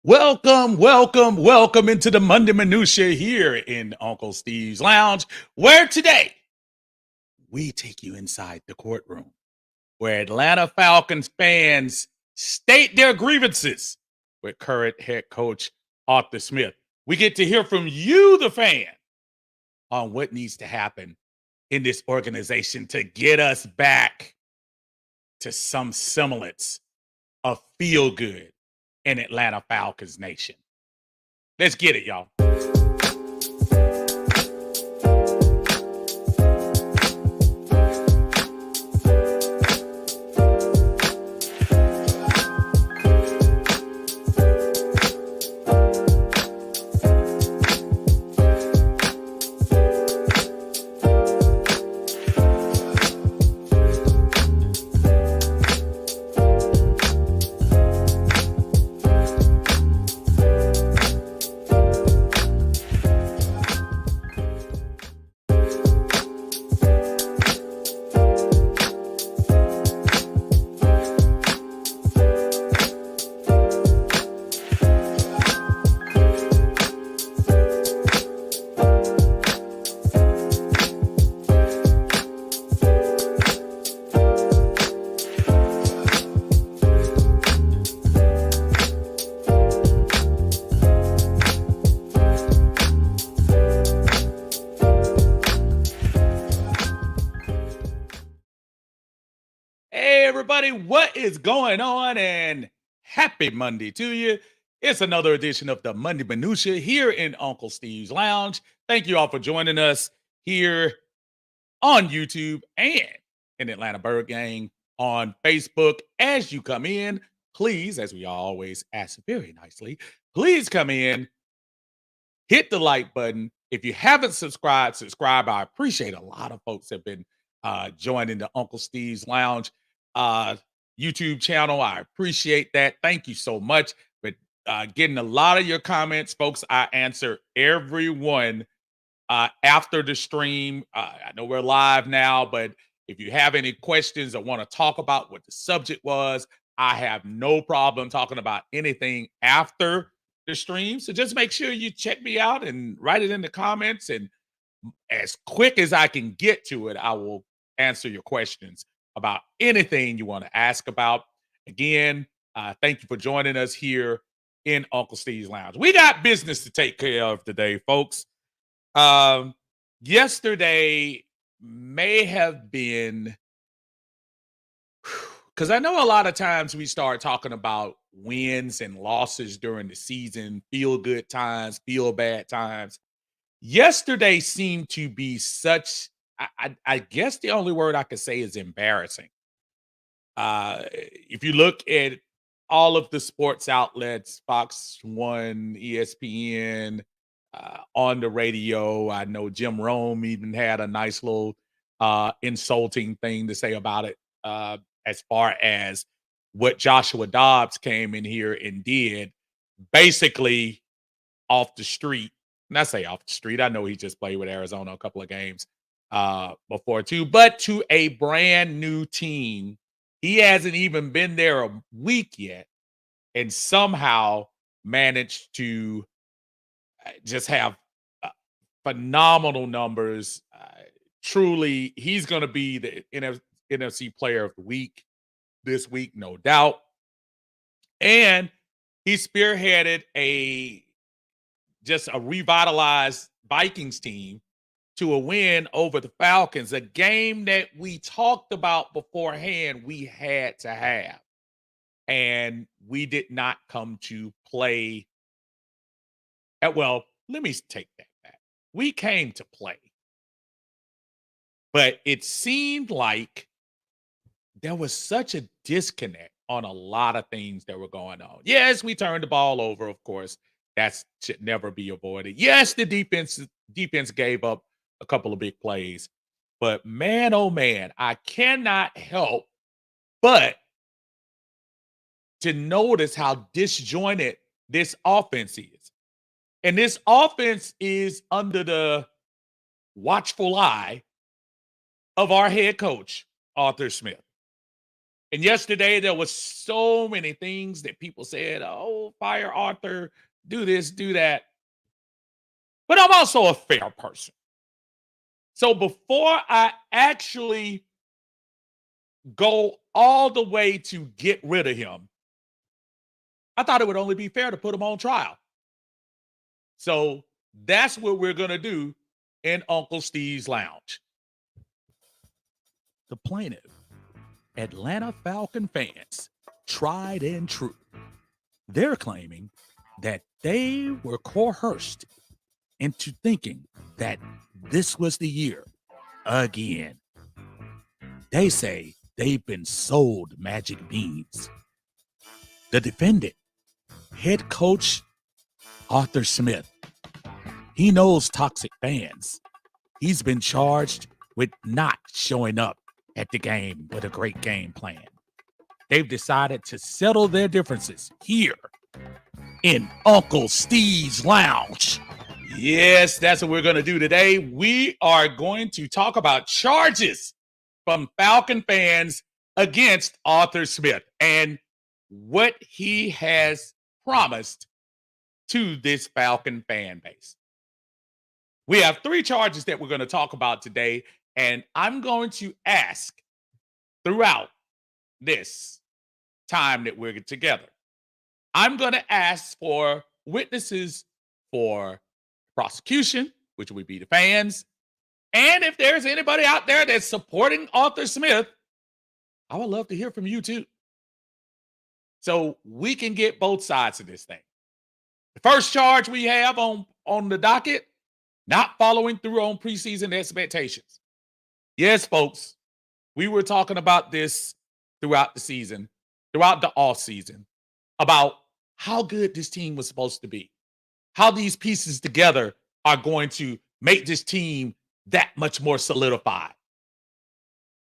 Welcome into the Monday Minutia here in Uncle Steve's Lounge, where today we take you inside the courtroom where Atlanta Falcons fans state their grievances with current head coach Arthur Smith. We get to hear from you, the fan, on what needs to happen in this organization to get us back to some semblance of feel good in Atlanta Falcons Nation. Let's get it, y'all. Hey, everybody, what is going on? And happy Monday to you. It's another edition of the Monday Minutia here in Uncle Steve's Lounge. Thank you all for joining us here on YouTube and in Atlanta Bird Gang on Facebook. As you come in, please, as we always ask very nicely, please come in, hit the like button. If you haven't subscribed, subscribe. I appreciate a lot of folks have been joining the Uncle Steve's Lounge YouTube channel. I appreciate that. Thank you so much. But getting a lot of your comments, folks. I answer everyone after the stream. I know we're live now, but if you have any questions or want to talk about what the subject was, I have no problem talking about anything after the stream. So just make sure you check me out and write it in the comments. And as quick as I can get to it, I will answer your questions about anything you want to ask about. Again, thank you for joining us here in Uncle Steve's Lounge. We got business to take care of today, folks. Yesterday may have been, because I know a lot of times we start talking about wins and losses during the season, feel good times, feel bad times. Yesterday seemed to be such, I guess the only word I could say is embarrassing. If you look at all of the sports outlets, Fox One, ESPN, on the radio, I know Jim Rome even had a nice little insulting thing to say about it, as far as what Joshua Dobbs came in here and did, basically off the street. And I say off the street, I know he just played with Arizona a couple of games before too, but to a brand new team. He hasn't even been there a week yet and somehow managed to just have uh, phenomenal numbers. Truly, he's going to be the NFC Player of the Week this week, no doubt. And he spearheaded just a revitalized Vikings team to a win over the Falcons, a game that we talked about beforehand we had to have. And we did not come to play. Well, let me take that back. We came to play. But it seemed like there was such a disconnect on a lot of things that were going on. Yes, we turned the ball over, of course. That should never be avoided. Yes, the defense gave up a couple of big plays. But man, oh man, I cannot help but to notice how disjointed this offense is. And this offense is under the watchful eye of our head coach, Arthur Smith. And yesterday there was so many things that people said, "Oh, fire Arthur, do this, do that." But I'm also a fair person. So before I actually go all the way to get rid of him, I thought it would only be fair to put him on trial. So that's what we're going to do in Uncle Steve's Lounge. The plaintiff, Atlanta Falcon fans, tried and true. They're claiming that they were coerced into thinking that this was the year again. They say they've been sold magic beans. The defendant, head coach Arthur Smith, he knows toxic fans. He's been charged with not showing up at the game with a great game plan. They've decided to settle their differences here in Uncle Steve's Lounge. Yes, that's what we're going to do today. We are going to talk about charges from Falcon fans against Arthur Smith and what he has promised to this Falcon fan base. We have 3 charges that we're going to talk about today, and I'm going to ask throughout this time that we're together, I'm going to ask for witnesses for prosecution, which would be the fans. And if there's anybody out there that's supporting Arthur Smith, I would love to hear from you too. So we can get both sides of this thing. The first charge we have on the docket, not following through on preseason expectations. Yes, folks, we were talking about this throughout the season, throughout the off season, about how good this team was supposed to be, how these pieces together are going to make this team that much more solidified.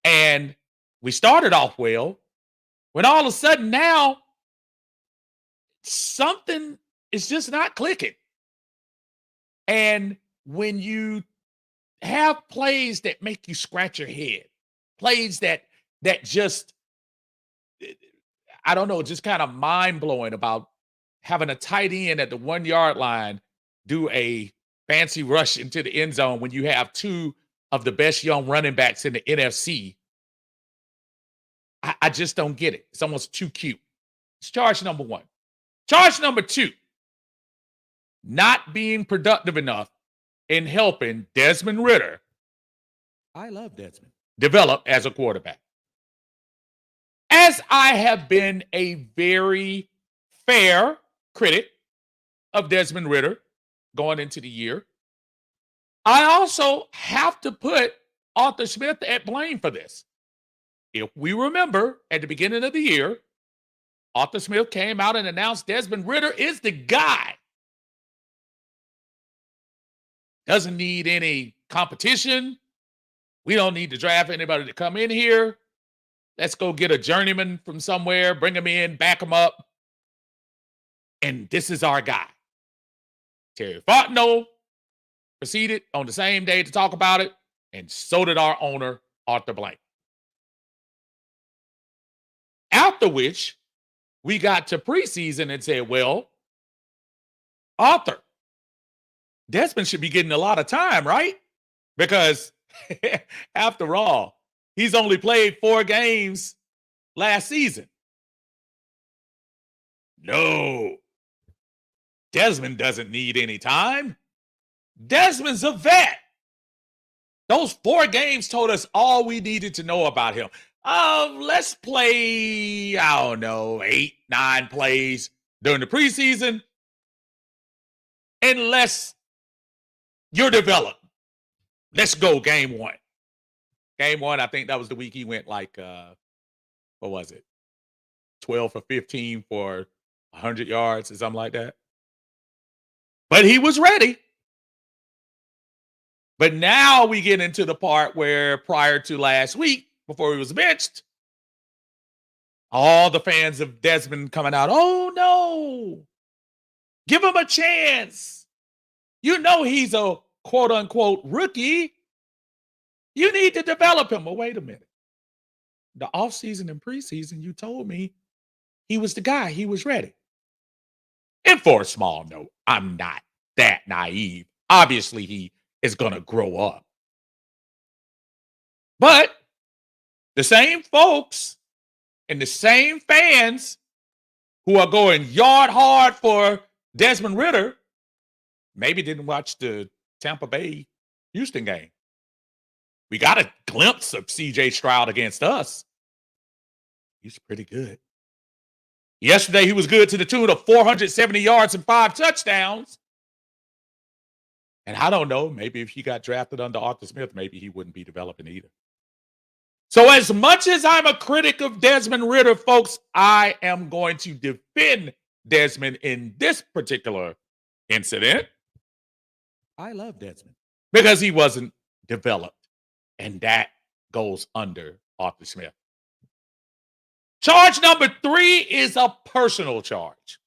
And we started off well, when all of a sudden now something is just not clicking. And when you have plays that make you scratch your head, plays that just, I don't know, just kind of mind-blowing about having a tight end at the 1-yard line do a fancy rush into the end zone when you have 2 of the best young running backs in the NFC. I just don't get it. It's almost too cute. It's charge number 1. Charge number 2, not being productive enough in helping Desmond Ridder, I love Desmond, develop as a quarterback. As I have been a very fair critic of Desmond Ridder going into the year, I also have to put Arthur Smith at blame for this. If we remember, at the beginning of the year, Arthur Smith came out and announced Desmond Ridder is the guy. Doesn't need any competition. We don't need to draft anybody to come in here. Let's go get a journeyman from somewhere, bring him in, back him up. And this is our guy. Terry Fontenot proceeded on the same day to talk about it, and so did our owner, Arthur Blank. After which, we got to preseason and said, well, Arthur, Desmond should be getting a lot of time, right? Because after all, he's only played 4 games last season. No, Desmond doesn't need any time. Desmond's a vet. Those 4 games told us all we needed to know about him. Let's play, I don't know, 8, 9 plays during the preseason. Unless you're developed. Let's go game 1. Game 1, I think that was the week he went like, what was it? 12 for 15 for 100 yards or something like that. But he was ready. But now we get into the part where prior to last week, before he was benched, all the fans of Desmond coming out, oh no, give him a chance. You know he's a quote unquote rookie. You need to develop him. Well, wait a minute. the offseason and preseason, you told me he was the guy. He was ready. And for a small note, I'm not that naive. Obviously, he is going to grow up. But the same folks and the same fans who are going yard hard for Desmond Ridder maybe didn't watch the Tampa Bay Houston game. We got a glimpse of CJ Stroud against us. He's pretty good. Yesterday, he was good to the tune of 470 yards and 5 touchdowns. And I don't know, maybe if he got drafted under Arthur Smith, maybe he wouldn't be developing either. So as much as I'm a critic of Desmond Ridder, folks, I am going to defend Desmond in this particular incident. I love Desmond because he wasn't developed, and that goes under Arthur Smith. Charge number 3 is a personal charge.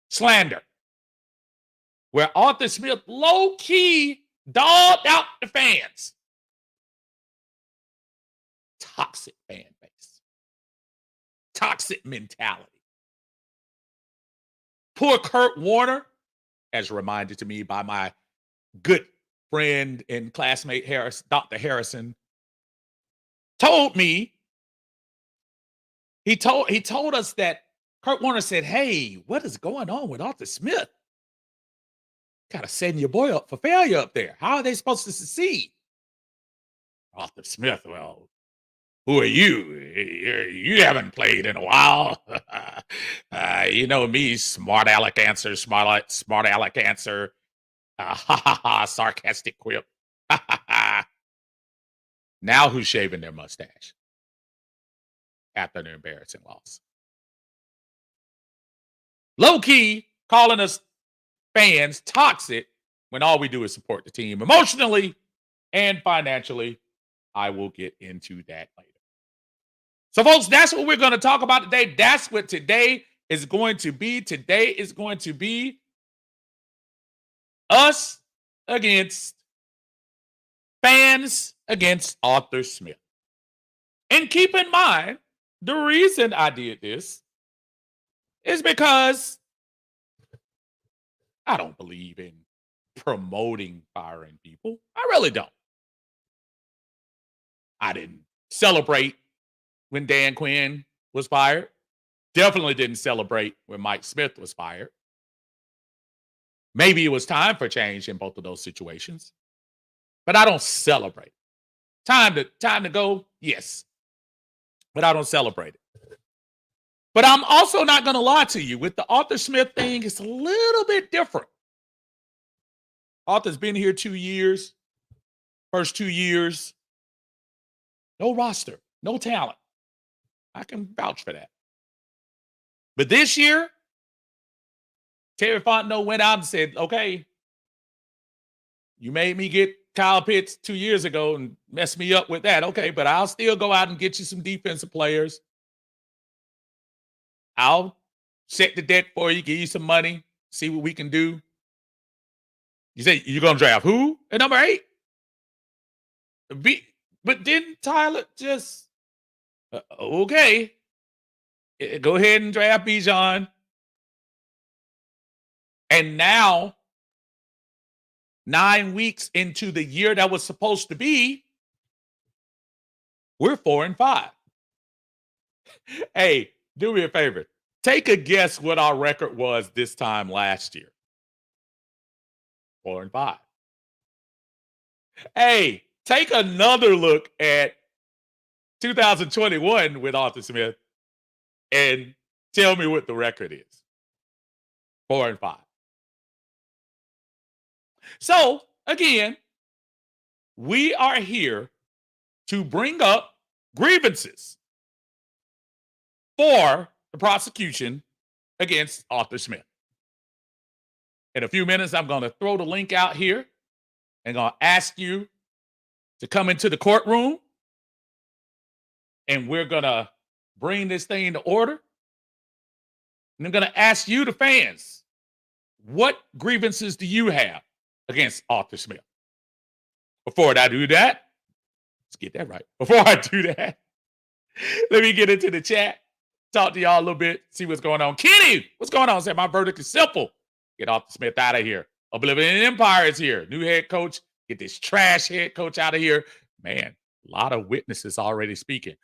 Slander. Where Arthur Smith low-key dogged out the fans. Toxic fan base. Toxic mentality. Poor Kurt Warner, as reminded to me by my good friend and classmate Dr. Harrison, told me, he told us that Kurt Warner said, "Hey, what is going on with Arthur Smith? Kind of setting your boy up for failure up there. How are they supposed to succeed?" Arthur Smith, well, who are you? You haven't played in a while. You know me, smart aleck answer, smart aleck answer. Sarcastic quip. Now who's shaving their mustache after an embarrassing loss? Low key calling us fans toxic when all we do is support the team emotionally and financially. I will get into that later. So, folks, that's what we're going to talk about today. That's what today is going to be. Today is going to be us against fans against Arthur Smith. And keep in mind, the reason I did this is because I don't believe in promoting firing people. I really don't. I didn't celebrate when Dan Quinn was fired. Definitely didn't celebrate when Mike Smith was fired. Maybe it was time for change in both of those situations, but I don't celebrate. Time to go, yes, but I don't celebrate it. But I'm also not going to lie to you. With the Arthur Smith thing, it's a little bit different. Arthur's been here 2 years. First 2 years, no roster, no talent. I can vouch for that. But this year, Terry Fontenot went out and said, "Okay, you made me get Kyle Pitts 2 years ago and messed me up with that. Okay, but I'll still go out and get you some defensive players. I'll set the deck for you, give you some money, see what we can do." You say you're going to draft who at number 8? But didn't Tyler just, okay, go ahead and draft Bijan. And now, 9 weeks into the year that was supposed to be, we're 4-5. Hey, do me a favor. Take a guess what our record was this time last year. 4-5. Hey, take another look at 2021 with Arthur Smith and tell me what the record is. 4-5. So, again, we are here to bring up grievances for the prosecution against Arthur Smith. In a few minutes, I'm going to throw the link out here and going to ask you to come into the courtroom, and we're going to bring this thing to order. And I'm going to ask you, the fans, what grievances do you have against Arthur Smith? Before I do that, Let's get that right. Before I do that, let me get into the chat. Talk to y'all a little bit. See what's going on. Kenny, what's going on? Say my verdict is simple. Get Arthur Smith out of here. Oblivion Empire is here. New head coach. Get this trash head coach out of here. Man, a lot of witnesses already speaking.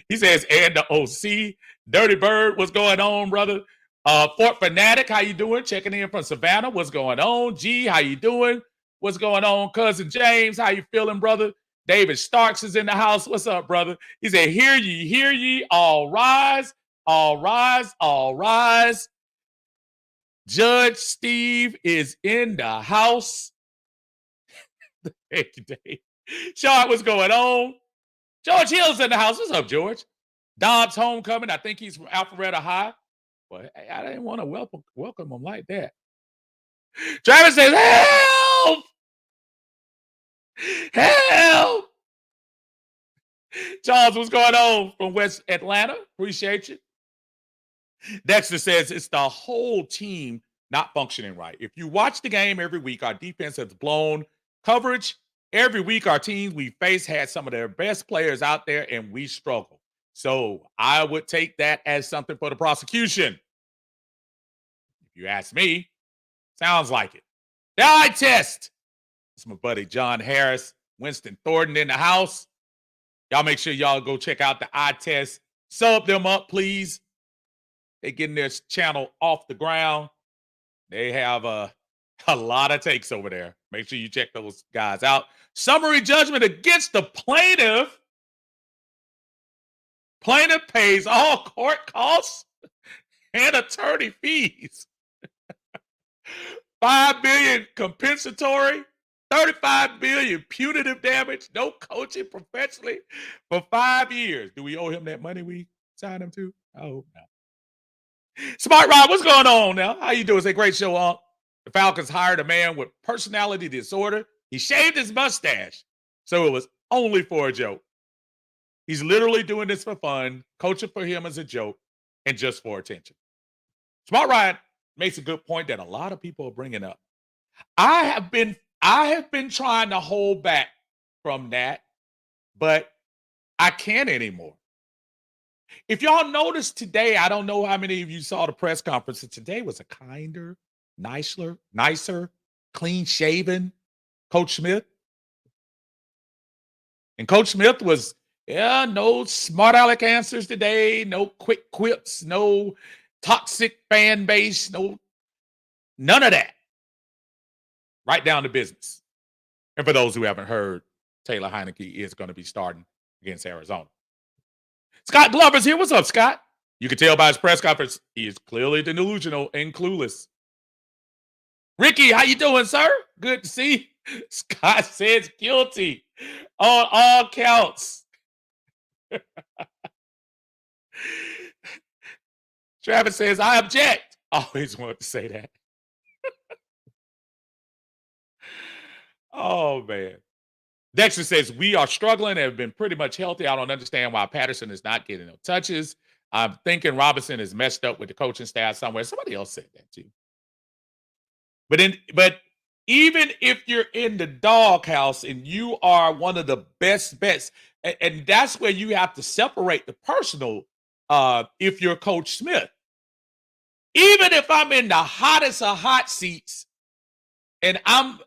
He says, and the OC. Dirty Bird, what's going on, brother? Fort Fanatic, how you doing? Checking in from Savannah. What's going on? G, how you doing? What's going on? Cousin James, how you feeling, brother? David Starks is in the house. What's up, brother? He said, hear ye, all rise, all rise, all rise. Judge Steve is in the house. Thank you, Dave. Sean, what's going on? George Hill's in the house. What's up, George? Dobbs homecoming. I think he's from Alpharetta High. But I didn't want to welcome him like that. Travis says, help! Help! Charles, what's going on from West Atlanta? Appreciate you. Dexter says it's the whole team not functioning right. If you watch the game every week, our defense has blown coverage. Every week, our teams we face had some of their best players out there, and we struggle. So I would take that as something for the prosecution. If you ask me, sounds like it. The eye test. It's my buddy John Harris, Winston Thornton in the house. Y'all make sure y'all go check out the eye test. Sub them up, please. They getting their channel off the ground. They have a lot of takes over there. Make sure you check those guys out. Summary judgment against the plaintiff. Plaintiff pays all court costs and attorney fees. $5 billion compensatory, $35 billion punitive damage, no coaching professionally for 5 years. Do we owe him that money we signed him to? I hope not. Smart Rod, what's going on now? How you doing? It's a great show, Unc. The Falcons hired a man with personality disorder. He shaved his mustache, so it was only for a joke. He's literally doing this for fun, coaching for him as a joke, and just for attention. Smart Rod makes a good point that a lot of people are bringing up. I have been trying to hold back from that, but I can't anymore. If y'all noticed today, I don't know how many of you saw the press conference. Today was a kinder, nicer, clean-shaven Coach Smith. And Coach Smith was, no smart aleck answers today, no quick quips, no toxic fan base, none of that. Right down to business. And for those who haven't heard, Taylor Heineke is going to be starting against Arizona. Scott Glover's here. What's up, Scott? You can tell by his press conference, he is clearly delusional and clueless. Ricky, how you doing, sir? Good to see you. Scott says guilty on all counts. Travis says, I object. Always wanted to say that. Oh, man. Dexter says, we are struggling and have been pretty much healthy. I don't understand why Patterson is not getting no touches. I'm thinking Robinson is messed up with the coaching staff somewhere. Somebody else said that too. But even if you're in the doghouse and you are one of the best bets, and that's where you have to separate the personal if you're Coach Smith. Even if I'm in the hottest of hot seats and I'm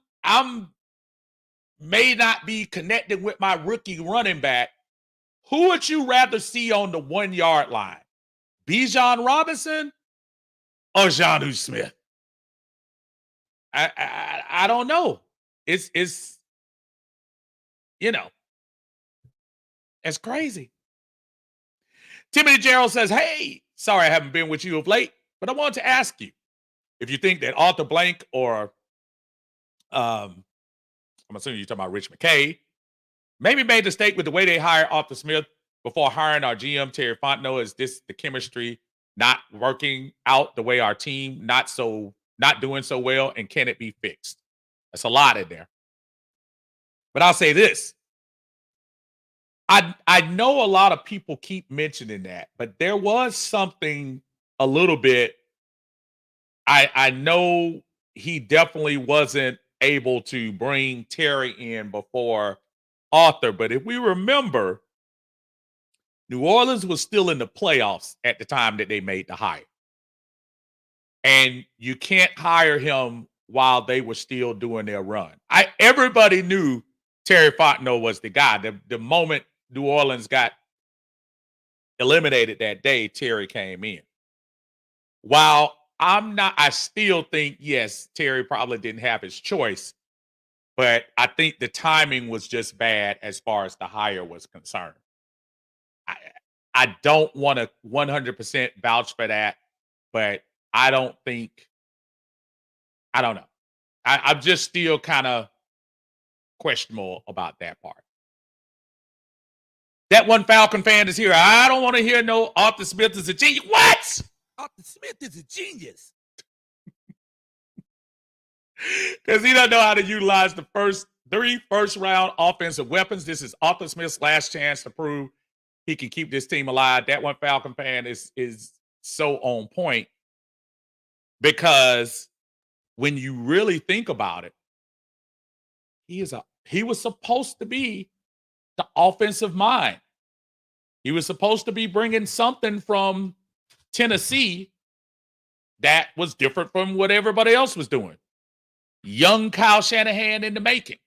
may not be connected with my rookie running back, who would you rather see on the 1 yard line? Bijan Robinson or Jonnu Smith? I don't know. It's it's crazy. Timothy Gerald says, hey, sorry I haven't been with you of late, but I wanted to ask you if you think that Arthur Blank or I'm assuming you're talking about Rich McKay, maybe made the mistake with the way they hired Arthur Smith before hiring our GM, Terry Fontenot. Is this the chemistry not working out the way our team not doing so well, and can it be fixed? That's a lot in there. But I'll say this. I know a lot of people keep mentioning that, but there was something a little bit. I know he definitely wasn't able to bring Terry in before Arthur. But if we remember, New Orleans was still in the playoffs at the time that they made the hire. And you can't hire him while they were still doing their run. Everybody knew Terry Fontenot was the guy. The moment New Orleans got eliminated that day, Terry came in. While I still think, yes, Terry probably didn't have his choice, but I think the timing was just bad as far as the hire was concerned. I don't want to 100% vouch for that, but I don't know. I'm just still kind of questionable about that part. That one Falcon fan is here. I don't want to hear no Arthur Smith is a genius. What? Arthur Smith is a genius. Because he doesn't know how to utilize the first round offensive weapons. This is Arthur Smith's last chance to prove he can keep this team alive. That one Falcon fan is so on point. Because when you really think about it, he was supposed to be the offensive mind. He was supposed to be bringing something from Tennessee that was different from what everybody else was doing. Young Kyle Shanahan in the making.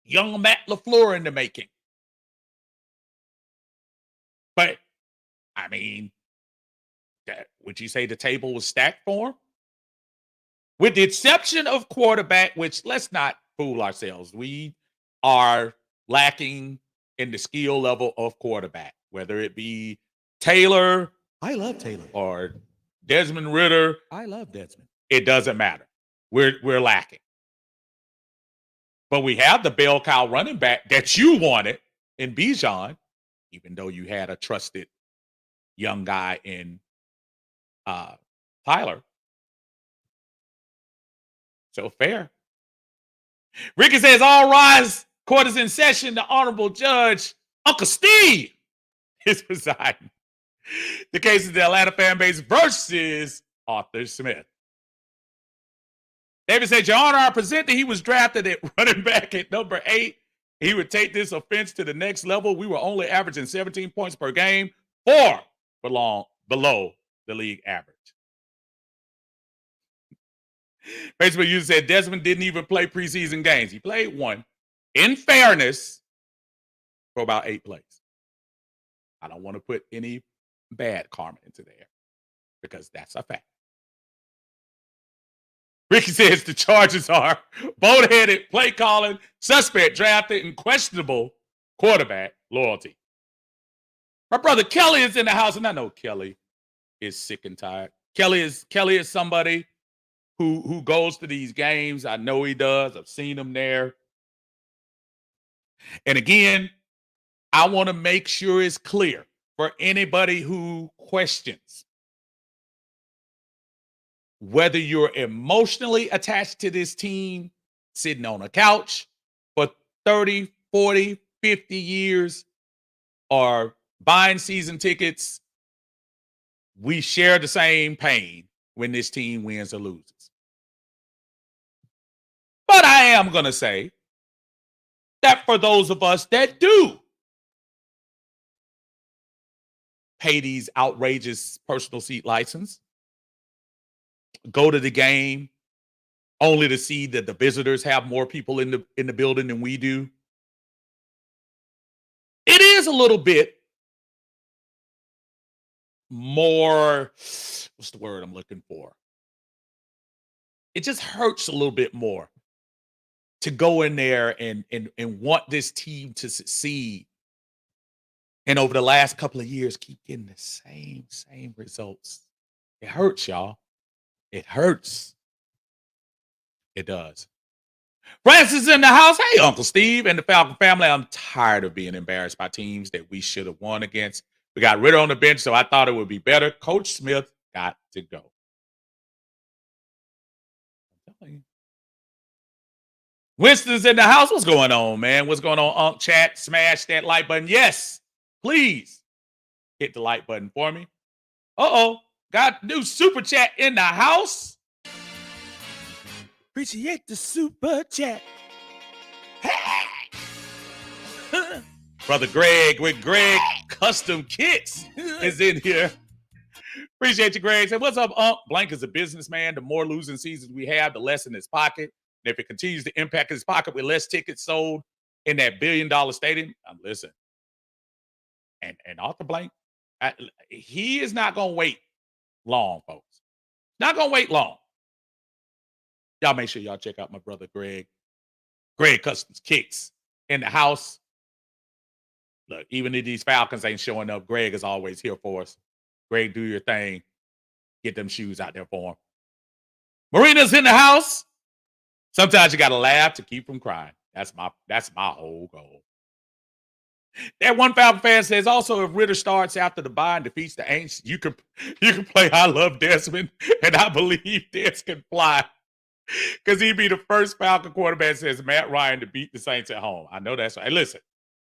Young Matt LaFleur in the making. But, I mean, would you say the table was stacked for him? With the exception of quarterback, which let's not fool ourselves. We are lacking in the skill level of quarterback, whether it be Taylor. I love Taylor. Or Desmond Ridder. I love Desmond. It doesn't matter. We're lacking. But we have the bell cow running back that you wanted in Bijan, even though you had a trusted young guy in Tyler. So fair. Ricky says, all rise. Court is in session. The Honorable Judge, Uncle Steve, is presiding. The case is the Atlanta fan base versus Arthur Smith. David said, Your Honor, I present that he was drafted at running back at number 8. He would take this offense to the next level. We were only averaging 17 points per game, 4 below the league average. Basically, you said Desmond didn't even play preseason games. He played one, in fairness, for about 8 plays. I don't want to put any bad karma into there because that's a fact. Ricky says the charges are boneheaded play calling, suspect drafted, and questionable quarterback loyalty. My brother Kelly is in the house, and I know Kelly is sick and tired. Kelly is somebody who goes to these games. I know he does. I've seen him there. And again, I want to make sure it's clear for anybody who questions whether you're emotionally attached to this team, sitting on a couch for 30, 40, 50 years, or buying season tickets, we share the same pain when this team wins or loses. But I am going to say that for those of us that do pay these outrageous personal seat license, go to the game only to see that the visitors have more people in the building than we do, it is a little bit more, what's the word I'm looking for? It just hurts a little bit more to go in there and want this team to succeed. And over the last couple of years, keep getting the same results. It hurts, y'all. It hurts. It does. Francis is in the house. Hey, Uncle Steve and the Falcon family. I'm tired of being embarrassed by teams that we should have won against. We got Ridder on the bench, so I thought it would be better. Coach Smith got to go. I'm telling you. Winston's in the house. What's going on, man? What's going on, Unc? Chat, smash that like button. Yes, please hit the like button for me. Uh-oh. Got new super chat in the house. Appreciate the super chat. Hey! Brother Greg with Greg Custom Kits is in here. Appreciate you, Greg. Say, what's up, Ump? Blank is a businessman. The more losing seasons we have, the less in his pocket. And if it continues to impact his pocket with less tickets sold in that $1 billion stadium, listen. And Arthur Blank, he is not going to wait long, folks. Not going to wait long. Y'all make sure y'all check out my brother Greg. Greg Customs Kicks in the house. Look, even if these Falcons ain't showing up, Greg is always here for us. Greg, do your thing. Get them shoes out there for him. Marina's in the house. Sometimes you got to laugh to keep from crying. That's my whole goal. That one Falcon fan says also, if Ritter starts after the bye and defeats the Aints, you can play I Love Desmond, and I believe Des can fly. Because he'd be the first Falcon quarterback, says Matt Ryan, to beat the Saints at home. I know that's right. Hey, listen,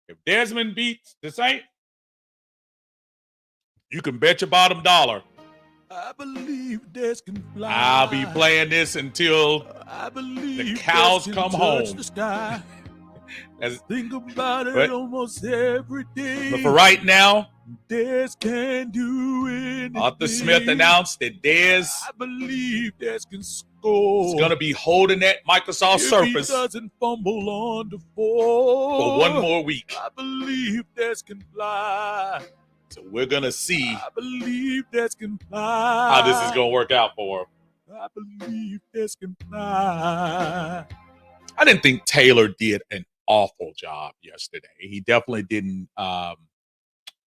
if Desmond beats the Saints, you can bet your bottom dollar. I believe Des can fly. I'll be playing this until the cows come home. The sky. Think about it almost every day. But for right now, Des can do anything. Arthur Smith announced that Des, I believe Des can score. He's going to be holding that Microsoft Surface. He doesn't fumble on the for one more week. I believe Des can fly. So we're going to see I believe Des can fly. How this is going to work out for him. I believe Des can fly. I didn't think Taylor did an awful job yesterday. He definitely didn't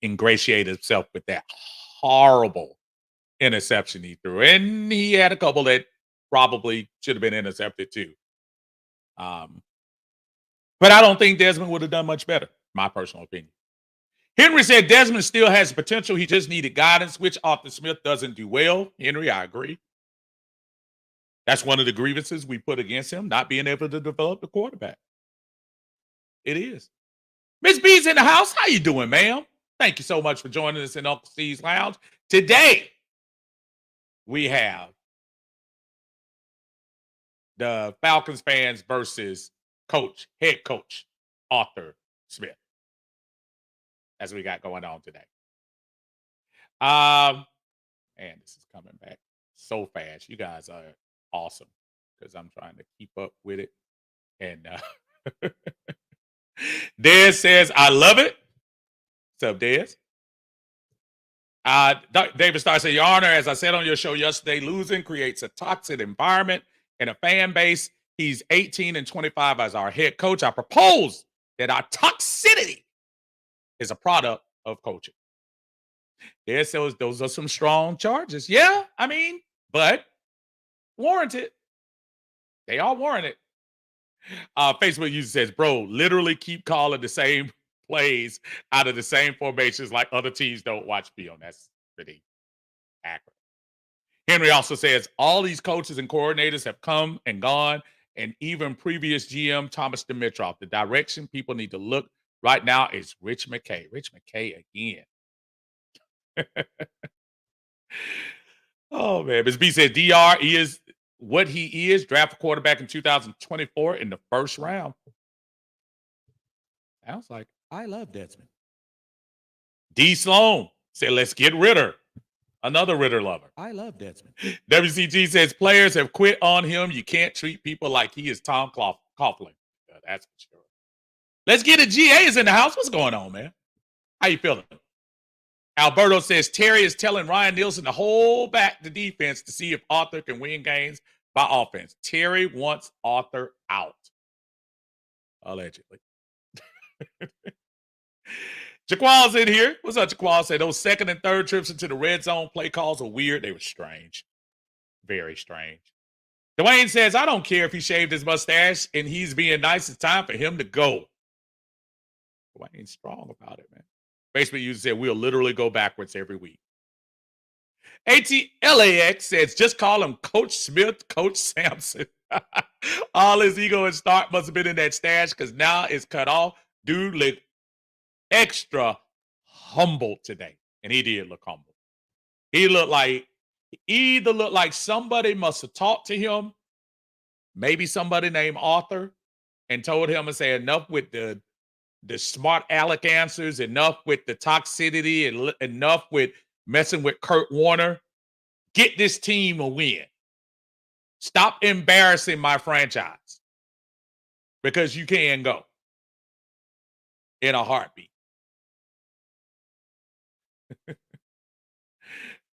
ingratiate himself with that horrible interception he threw. And he had a couple that probably should have been intercepted too. But I don't think Desmond would have done much better, my personal opinion. Henry said Desmond still has potential. He just needed guidance, which Arthur Smith doesn't do well. Henry, I agree. That's one of the grievances we put against him, not being able to develop the quarterback. It is. Miss B's in the house. How you doing, ma'am? Thank you so much for joining us in Uncle Steve's Lounge. Today, we have the Falcons fans versus head coach, Arthur Smith. That's what we got going on today. And this is coming back so fast. You guys are awesome because I'm trying to keep up with it. And Dez says, I love it. What's up, Dez? David Starr said, Your Honor, as I said on your show yesterday, losing creates a toxic environment and a fan base. He's 18 and 25 as our head coach. I propose that our toxicity is a product of coaching. Dez says those are some strong charges. Yeah, I mean, but warranted. They are warranted. Facebook user says, bro, literally keep calling the same plays out of the same formations like other teams don't watch film. That's pretty accurate. Henry also says, all these coaches and coordinators have come and gone, and even previous GM Thomas Dimitroff. The direction people need to look right now is Rich McKay. Rich McKay again. Oh, man. Ms. B says, DR is what he is, draft a quarterback in 2024 in the first round. Sounds like I love Desmond. D. Sloan said, let's get Ritter. Another Ritter lover. I love Desmond. WCG says, players have quit on him. You can't treat people like he is Tom Coughlin. That's for sure. Let's get it. GA is in the house. What's going on, man? How you feeling? Alberto says, Terry is telling Ryan Nielsen to hold back the defense to see if Arthur can win games by offense. Terry wants Arthur out. Allegedly. Jaqual's in here. What's up, Jaqual? Said those second and third trips into the red zone play calls are weird. They were strange. Very strange. Dwayne says, I don't care if he shaved his mustache and he's being nice. It's time for him to go. Dwayne's strong about it, man. Facebook user said, we'll literally go backwards every week. ATLAX says, just call him Coach Smith, Coach Sampson. All his ego and start must have been in that stash because now it's cut off. Dude looked extra humble today. And he did look humble. He either looked like somebody must have talked to him, maybe somebody named Arthur, and told him and say enough with the the smart aleck answers, enough with the toxicity, and enough with messing with Kurt Warner. Get this team a win. Stop embarrassing my franchise, because you can go in a heartbeat.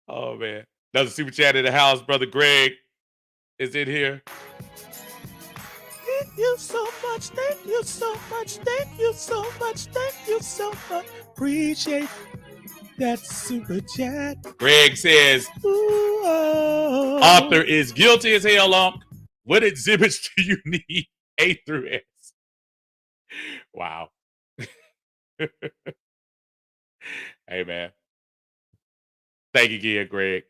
Oh man. Another super chat in the house. Brother Greg is in here. Thank you so much. Thank you so much. Thank you so much. Thank you so much. Appreciate that super chat. Greg says, ooh, oh. Author is guilty as hell, Unc. What exhibits do you need? A through S. Wow. Hey, man. Thank you again, Greg.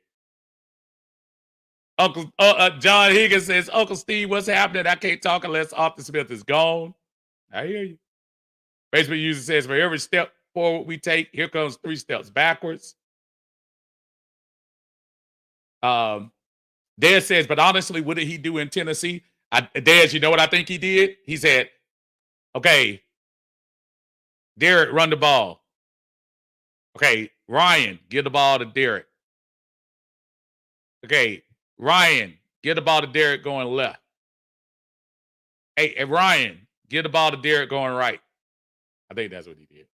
Uncle John Higgins says, Uncle Steve, what's happening? I can't talk unless Arthur Smith is gone. I hear you. Facebook user says, for every step forward we take, here comes 3 steps backwards. Dez says, but honestly, what did he do in Tennessee? Dez, you know what I think he did? He said, okay, Derek, run the ball. Okay, Ryan, give the ball to Derek. Okay, Ryan, give the ball to Derek going left. Hey, Ryan, give the ball to Derek going right. I think that's what he did.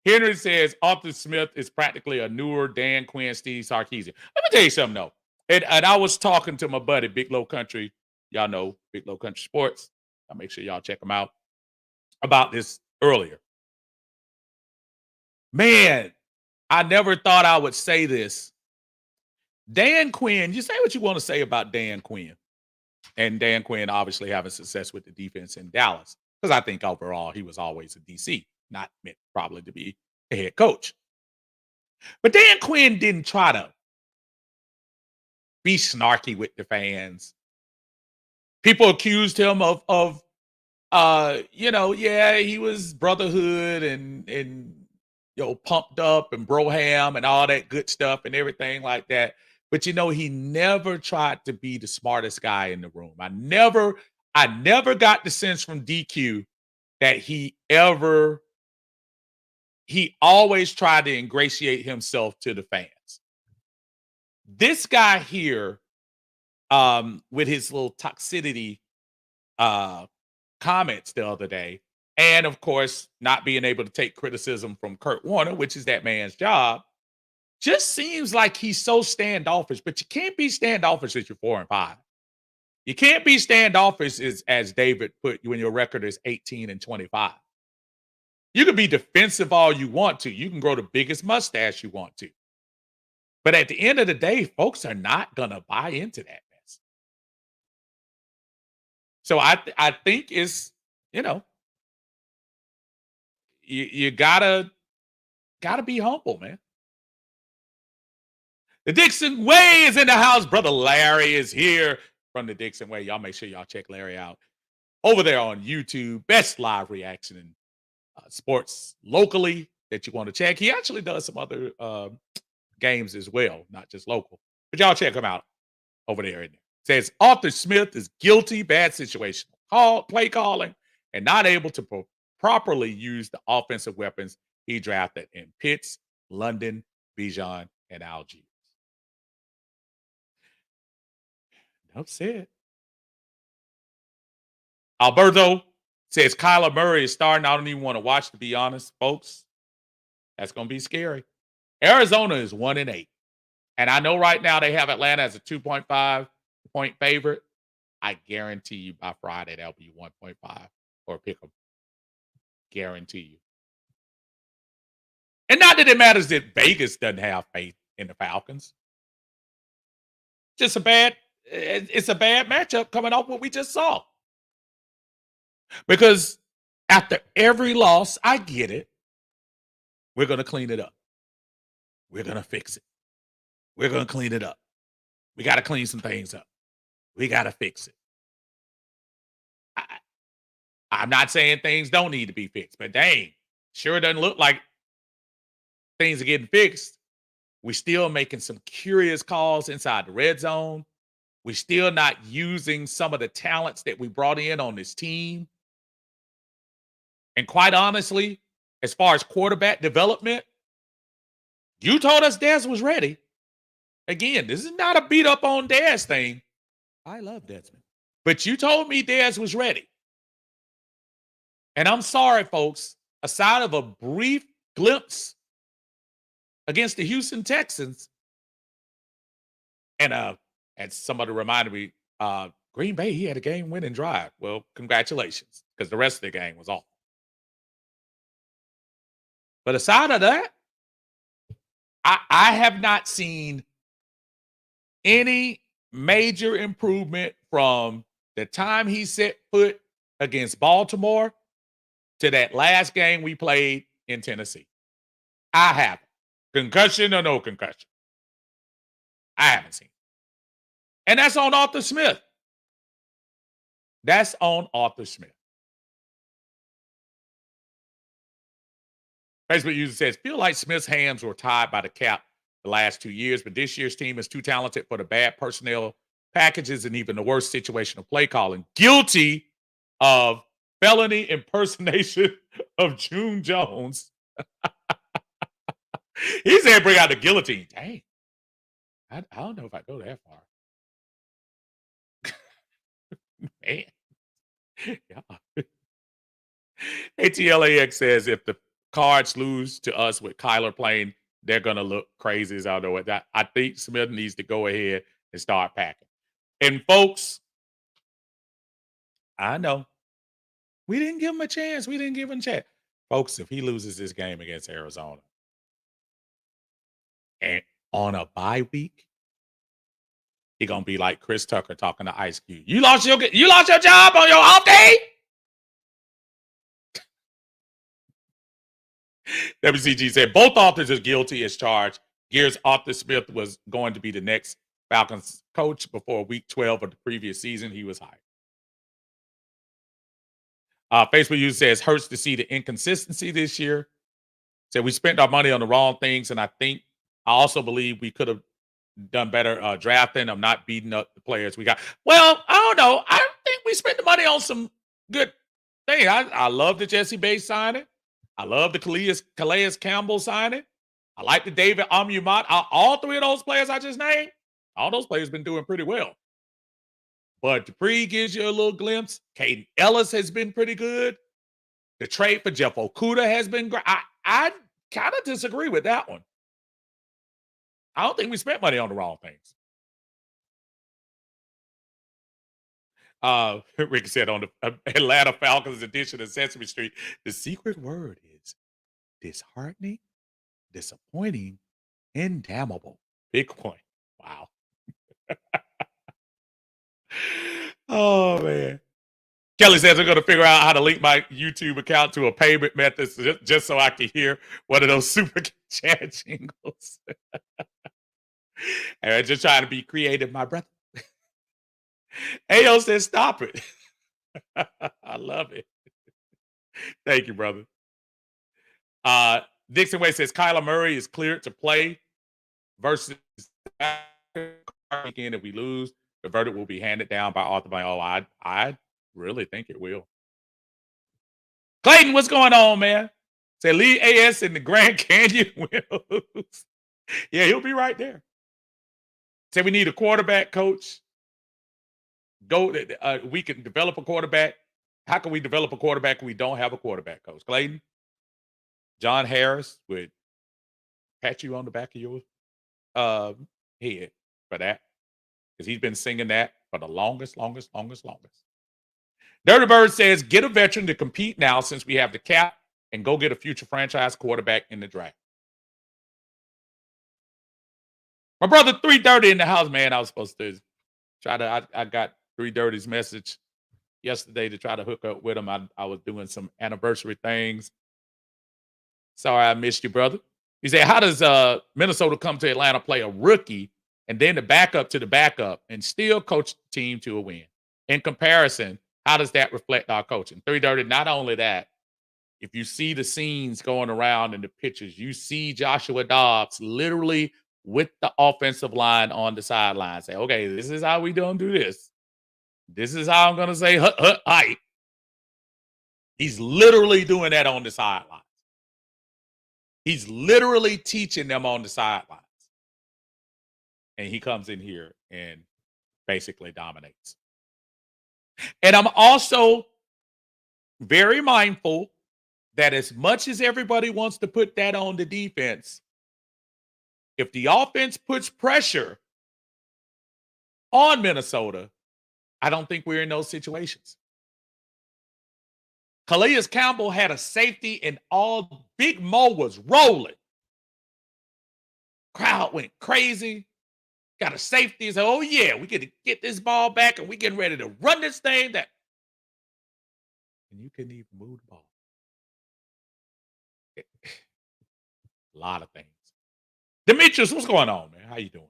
Henry says Arthur Smith is practically a newer Dan Quinn, Steve Sarkisian. Let me tell you something, though. And I was talking to my buddy, Big Low Country. Y'all know Big Low Country Sports. I'll make sure y'all check them out about this earlier. Man, I never thought I would say this. Dan Quinn, you say what you want to say about Dan Quinn. And Dan Quinn obviously having success with the defense in Dallas. Because I think overall he was always a DC, not meant probably to be a head coach. But Dan Quinn didn't try to be snarky with the fans. People accused him of he was brotherhood and pumped up and broham and all that good stuff and everything like that. But he never tried to be the smartest guy in the room. I never got the sense from DQ that he always tried to ingratiate himself to the fans. This guy here, with his little toxicity comments the other day, and of course, not being able to take criticism from Kurt Warner, which is that man's job, just seems like he's so standoffish. But you can't be standoffish if you're 4-5. You can't be standoffish as David put when your record is 18-25. You can be defensive all you want to. You can grow the biggest mustache you want to. But at the end of the day, folks are not going to buy into that mess. So I think it's, you gotta be humble, man. The Dixon Way is in the house. Brother Larry is here from the Dixon Way. Y'all make sure y'all check Larry out over there on YouTube. Best live reaction in sports locally that you want to check. He actually does some other games as well, not just local. But y'all check him out over there. Says Arthur Smith is guilty, bad situation, play calling, and not able to properly use the offensive weapons he drafted in Pitts, London, Bijan, and Algiers. Enough said. Alberto says Kyler Murray is starting. I don't even want to watch, to be honest, folks. That's going to be scary. Arizona is 1-8. And I know right now they have Atlanta as a 2.5 point favorite. I guarantee you by Friday that'll be 1.5 or pick them. Guarantee you. And not that it matters that Vegas doesn't have faith in the Falcons. It's a bad matchup coming off what we just saw. Because after every loss, I get it. We're going to clean it up. We're going to fix it. We're going to clean it up. We got to clean some things up. We got to fix it. I'm not saying things don't need to be fixed, but dang, sure doesn't look like things are getting fixed. We're still making some curious calls inside the red zone. We're still not using some of the talents that we brought in on this team. And quite honestly, as far as quarterback development, you told us Dez was ready. Again, this is not a beat up on Dez thing. I love Desmond. But you told me Dez was ready. And I'm sorry, folks. Aside of a brief glimpse against the Houston Texans, and somebody reminded me, Green Bay, he had a game-winning drive. Well, congratulations, because the rest of the game was awful. But aside of that, I have not seen any major improvement from the time he set foot against Baltimore to that last game we played in Tennessee. I haven't. Concussion or no concussion. I haven't seen. And that's on Arthur Smith. That's on Arthur Smith. Facebook user says, feel like Smith's hands were tied by the cap the last 2 years, but this year's team is too talented for the bad personnel packages and even the worst situational play calling. Guilty of felony impersonation of June Jones. He said bring out the guillotine. Dang. I don't know if I go that far. Man. Yeah. ATLAX says if the Cards lose to us with Kyler playing, they're going to look crazy as I know it. I think Smith needs to go ahead and start packing. And folks, I know we didn't give him a chance. We didn't give him a chance. Folks, if he loses this game against Arizona and on a bye week, he's going to be like Chris Tucker talking to Ice Cube. You lost your job on your off day? WCG said both authors are guilty as charged. Gears Arthur Smith was going to be the next Falcons coach before week 12 of the previous season. He was hired. Facebook user says hurts to see the inconsistency this year. Said we spent our money on the wrong things, and I also believe we could have done better drafting. I'm not beating up the players we got. Well, I don't know. I think we spent the money on some good things. I love the Jesse Bates signing. I love the Calais Campbell signing. I like the David Amumat. All three of those players I just named, all those players been doing pretty well. But Dupree gives you a little glimpse. Caden Ellis has been pretty good. The trade for Jeff Okuda has been great. I kind of disagree with that one. I don't think we spent money on the wrong things. Rick said on the Atlanta Falcons edition of Sesame Street, the secret word is disheartening, disappointing, and damnable. Big point. Wow. Oh, man. Kelly says I'm going to figure out how to link my YouTube account to a payment method just so I can hear one of those super chat jingles. And just trying to be creative, my brother. Ayo says, stop it. I love it. Thank you, brother. Dixon Way says Kyler Murray is cleared to play versus weekend. If we lose, the verdict will be handed down by Arthur. I really think it will. Clayton, what's going on, man? Say lead AS in the Grand Canyon Willows. Yeah, he'll be right there. Say we need a quarterback coach. We can develop a quarterback. How can we develop a quarterback when we don't have a quarterback coach? Clayton, John Harris would pat you on the back of your head for that. Because he's been singing that for the longest. Dirty Bird says, get a veteran to compete now since we have the cap and go get a future franchise quarterback in the draft. My brother 330 in the house, man. I was supposed to I got 330's message yesterday to try to hook up with him. I was doing some anniversary things. Sorry I missed you, brother. He said, how does Minnesota come to Atlanta, play a rookie, and then the backup to the backup, and still coach the team to a win? In comparison, how does that reflect our coaching? 330, not only that, if you see the scenes going around in the pictures, you see Joshua Dobbs literally with the offensive line on the sideline say, okay, this is how we don't do this. This is how I'm going to say, height. He's literally doing that on the sidelines. He's literally teaching them on the sidelines. And he comes in here and basically dominates. And I'm also very mindful that as much as everybody wants to put that on the defense, if the offense puts pressure on Minnesota, I don't think we're in those situations. Calais Campbell had a safety and all Big Mo was rolling. Crowd went crazy. Got a safety. Said, oh, yeah, we get to get this ball back and we getting ready to run this thing. And you couldn't even move the ball. A lot of things. Demetrius, what's going on, man? How you doing?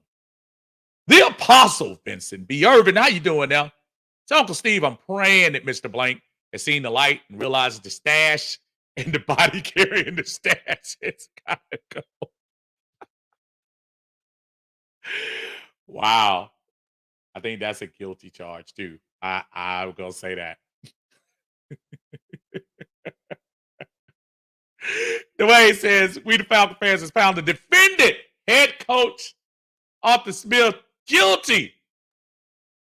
The Apostle Vincent B. Irvin, how you doing now? It's Uncle Steve. I'm praying that Mr. Blank has seen the light and realizes the stash and the body carrying the stash is got to go. Wow. I think that's a guilty charge, too. I'm going to say that. The way he says, we the Falcon fans has found the defendant head coach Arthur Smith guilty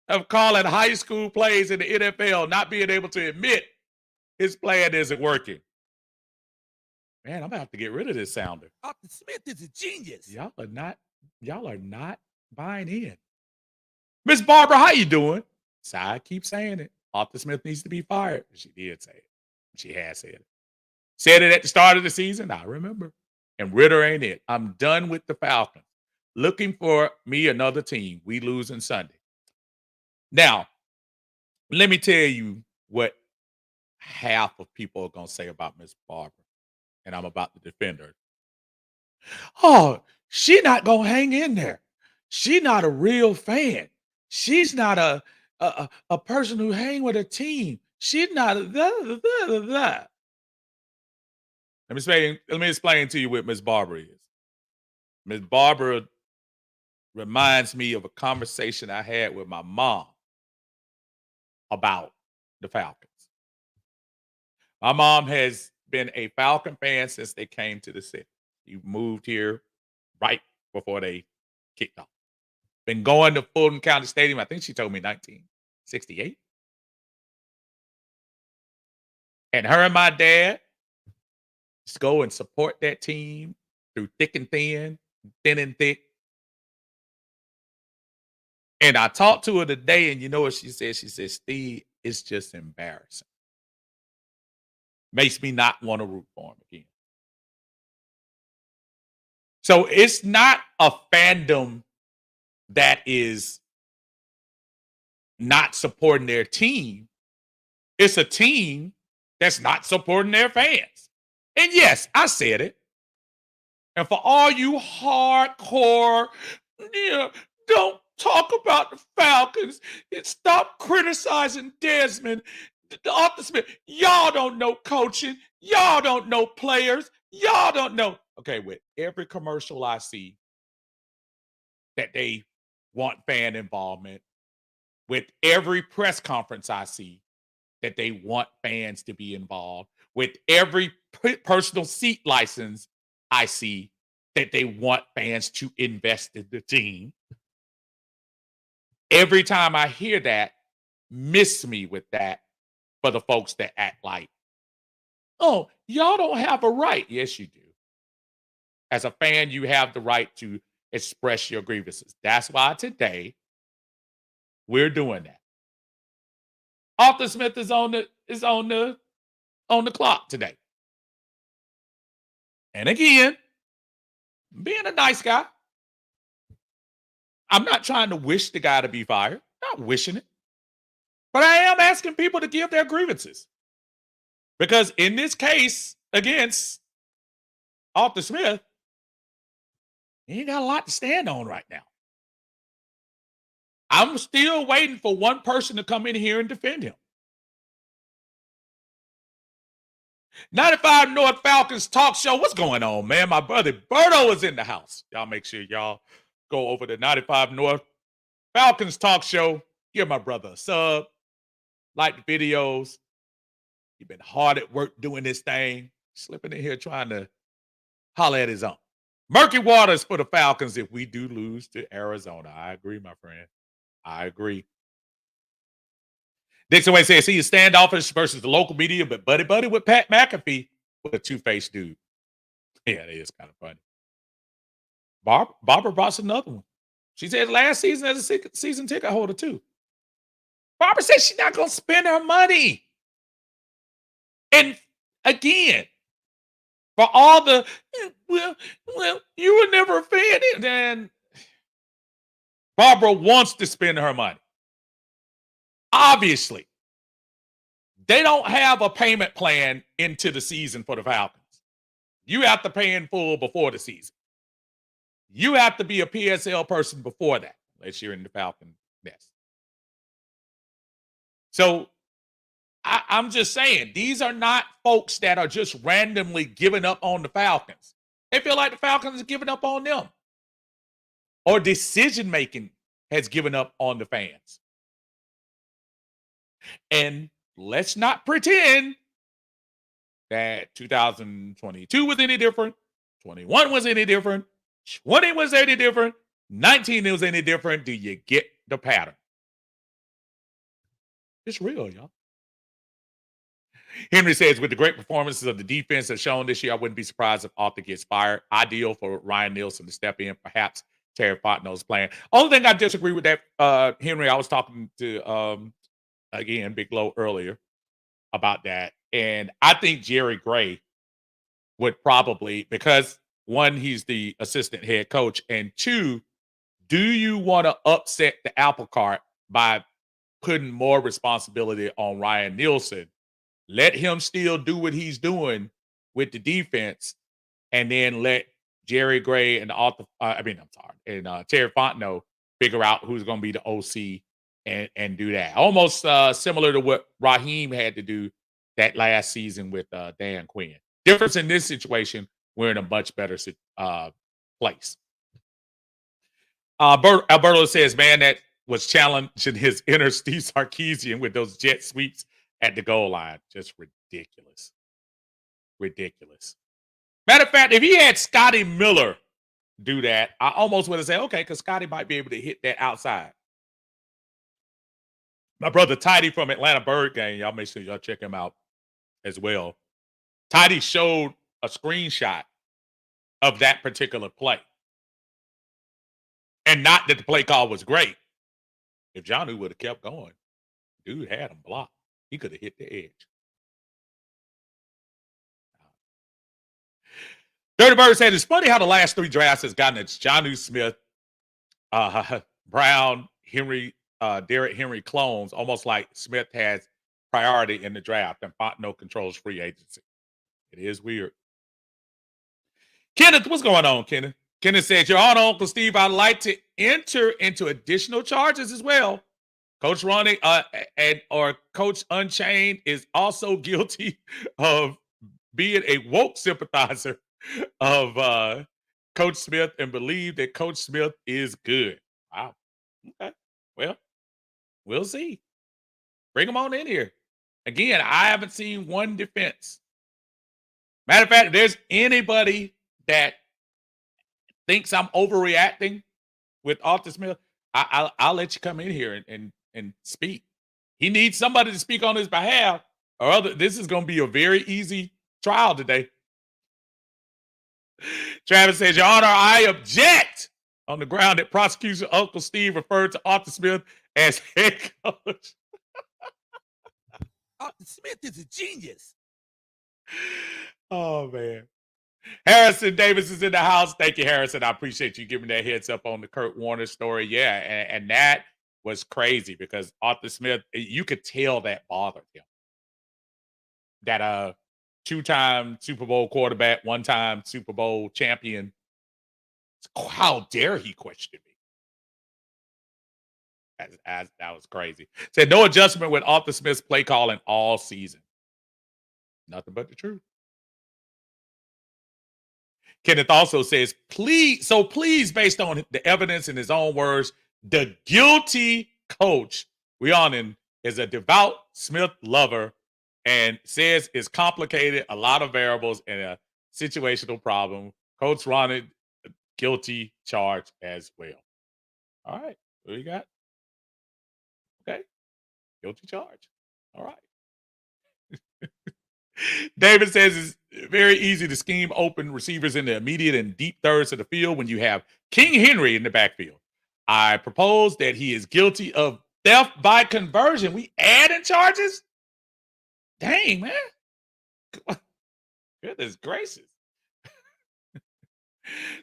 of calling high school plays in the NFL, not being able to admit his plan isn't working. Man, I'm going to have to get rid of this sounder. Arthur Smith is a genius. Y'all are not buying in. Miss Barbara, how you doing? So I keep saying it. Arthur Smith needs to be fired. She did say it. She has said it. Said it at the start of the season. I remember. And Ritter ain't it. I'm done with the Falcons. Looking for me another team. We losing Sunday. Now, let me tell you what half of people are going to say about Miss Barbara. And I'm about to defend her. Oh, she not going to hang in there. She not a real fan. She's not a person who hang with a team. She's not a Let me explain to you what Miss Barbara is. Miss Barbara reminds me of a conversation I had with my mom about the Falcons. My mom has been a Falcon fan since they came to the city. She moved here right before they kicked off. Been going to Fulton County Stadium, I think she told me 1968. And her and my dad just go and support that team through thick and thin and thick. And I talked to her today, and you know what she said? She said, Steve, it's just embarrassing. Makes me not want to root for him again. So it's not a fandom that is not supporting their team. It's a team that's not supporting their fans. And yes, I said it. And for all you hardcore, don't talk about the Falcons and stop criticizing Desmond, Arthur Smith. Y'all don't know coaching. Y'all don't know players. Y'all don't know. Okay, with every commercial I see that they want fan involvement, with every press conference I see that they want fans to be involved, with every personal seat license I see that they want fans to invest in the team. Every time I hear that, miss me with that for the folks that act like, oh, y'all don't have a right. Yes, you do. As a fan, you have the right to express your grievances. That's why today we're doing that. Arthur Smith is on the clock today. And again, being a nice guy, I'm not trying to wish the guy to be fired. Not wishing it. But I am asking people to give their grievances. Because in this case against Arthur Smith, he ain't got a lot to stand on right now. I'm still waiting for one person to come in here and defend him. 95 North Falcons talk show. What's going on, man? My brother Berto is in the house. Y'all make sure y'all go over to 95 North Falcons talk show. Give my brother a sub. Like the videos. He's been hard at work doing this thing, slipping in here trying to holler at his own. Murky waters for the Falcons if we do lose to Arizona. I agree, my friend. I agree. Dixon Way says he is standoffish versus the local media, but buddy with Pat McAfee with a two-faced dude. Yeah, it is kind of funny. Barbara brought another one. She said last season as a season ticket holder too. Barbara said she's not going to spend her money. And again, for all the, well, you were never a fan. Then Barbara wants to spend her money. Obviously, they don't have a payment plan into the season for the Falcons. You have to pay in full before the season. You have to be a PSL person before that, unless you're in the Falcon nest. So I'm just saying, these are not folks that are just randomly giving up on the Falcons. They feel like the Falcons are giving up on them. Or decision-making has given up on the fans. And let's not pretend that 2022 was any different, 21 was any different, 20 was any different, 19 was any different. Do you get the pattern? It's real, y'all. Henry says, with the great performances of the defense as shown this year, I wouldn't be surprised if Arthur gets fired. Ideal for Ryan Nielsen to step in. Perhaps Terry Fontenot's plan. Only thing I disagree with that, Henry, I was talking to, again, Big Low earlier about that. And I think Jerry Gray would probably, because one, he's the assistant head coach. And two, do you want to upset the apple cart by putting more responsibility on Ryan Nielsen? Let him still do what he's doing with the defense, and then let Jerry Gray and Terry Fontenot figure out who's going to be the OC and do that. Almost similar to what Raheem had to do that last season with Dan Quinn. Difference in this situation, we're in a much better place. Alberto says, man, that was challenging his inner Steve Sarkisian with those jet sweeps at the goal line. Just ridiculous. Ridiculous. Matter of fact, if he had Scotty Miller do that, I almost would have said, okay, because Scotty might be able to hit that outside. My brother Tidy from Atlanta Bird Game, y'all make sure y'all check him out as well. Tidy showed a screenshot of that particular play. And not that the play call was great. If Jonnu would have kept going, dude had him blocked. He could have hit the edge. Dirty Bird said, it's funny how the last three drafts has gotten it's Jonnu Smith, Brown, Henry, Derrick Henry clones, almost like Smith has priority in the draft and Fontenot controls free agency. It is weird. Kenneth, what's going on, Kenneth? Kenneth says, Your Honor, Uncle Steve, I'd like to enter into additional charges as well. Coach Ronnie or Coach Unchained is also guilty of being a woke sympathizer of Coach Smith and believe that Coach Smith is good. Wow. Okay. Well, we'll see. Bring him on in here. Again, I haven't seen one defense. Matter of fact, if there's anybody that thinks I'm overreacting with Arthur Smith, I'll let you come in here and speak. He needs somebody to speak on his behalf, or this is going to be a very easy trial today. Travis says, Your Honor, I object on the ground that prosecutor Uncle Steve referred to Arthur Smith as head coach. Arthur Smith is a genius. Oh, man. Harrison Davis is in the house. Thank you, Harrison. I appreciate you giving that heads up on the Kurt Warner story. Yeah, and that was crazy because Arthur Smith, you could tell that bothered him. That two-time Super Bowl quarterback, one-time Super Bowl champion. How dare he question me? That was crazy. Said no adjustment with Arthur Smith's play calling all season. Nothing but the truth. Kenneth also says, please, based on the evidence in his own words, the guilty coach, Rhiannon, is a devout Smith lover and says it's complicated, a lot of variables, and a situational problem. Coach Ronald guilty charge as well. All right, what do you got? Okay, guilty charge. All right. David says it's very easy to scheme open receivers in the immediate and deep thirds of the field when you have King Henry in the backfield. I propose that he is guilty of theft by conversion. We adding charges? Dang, man. Goodness gracious.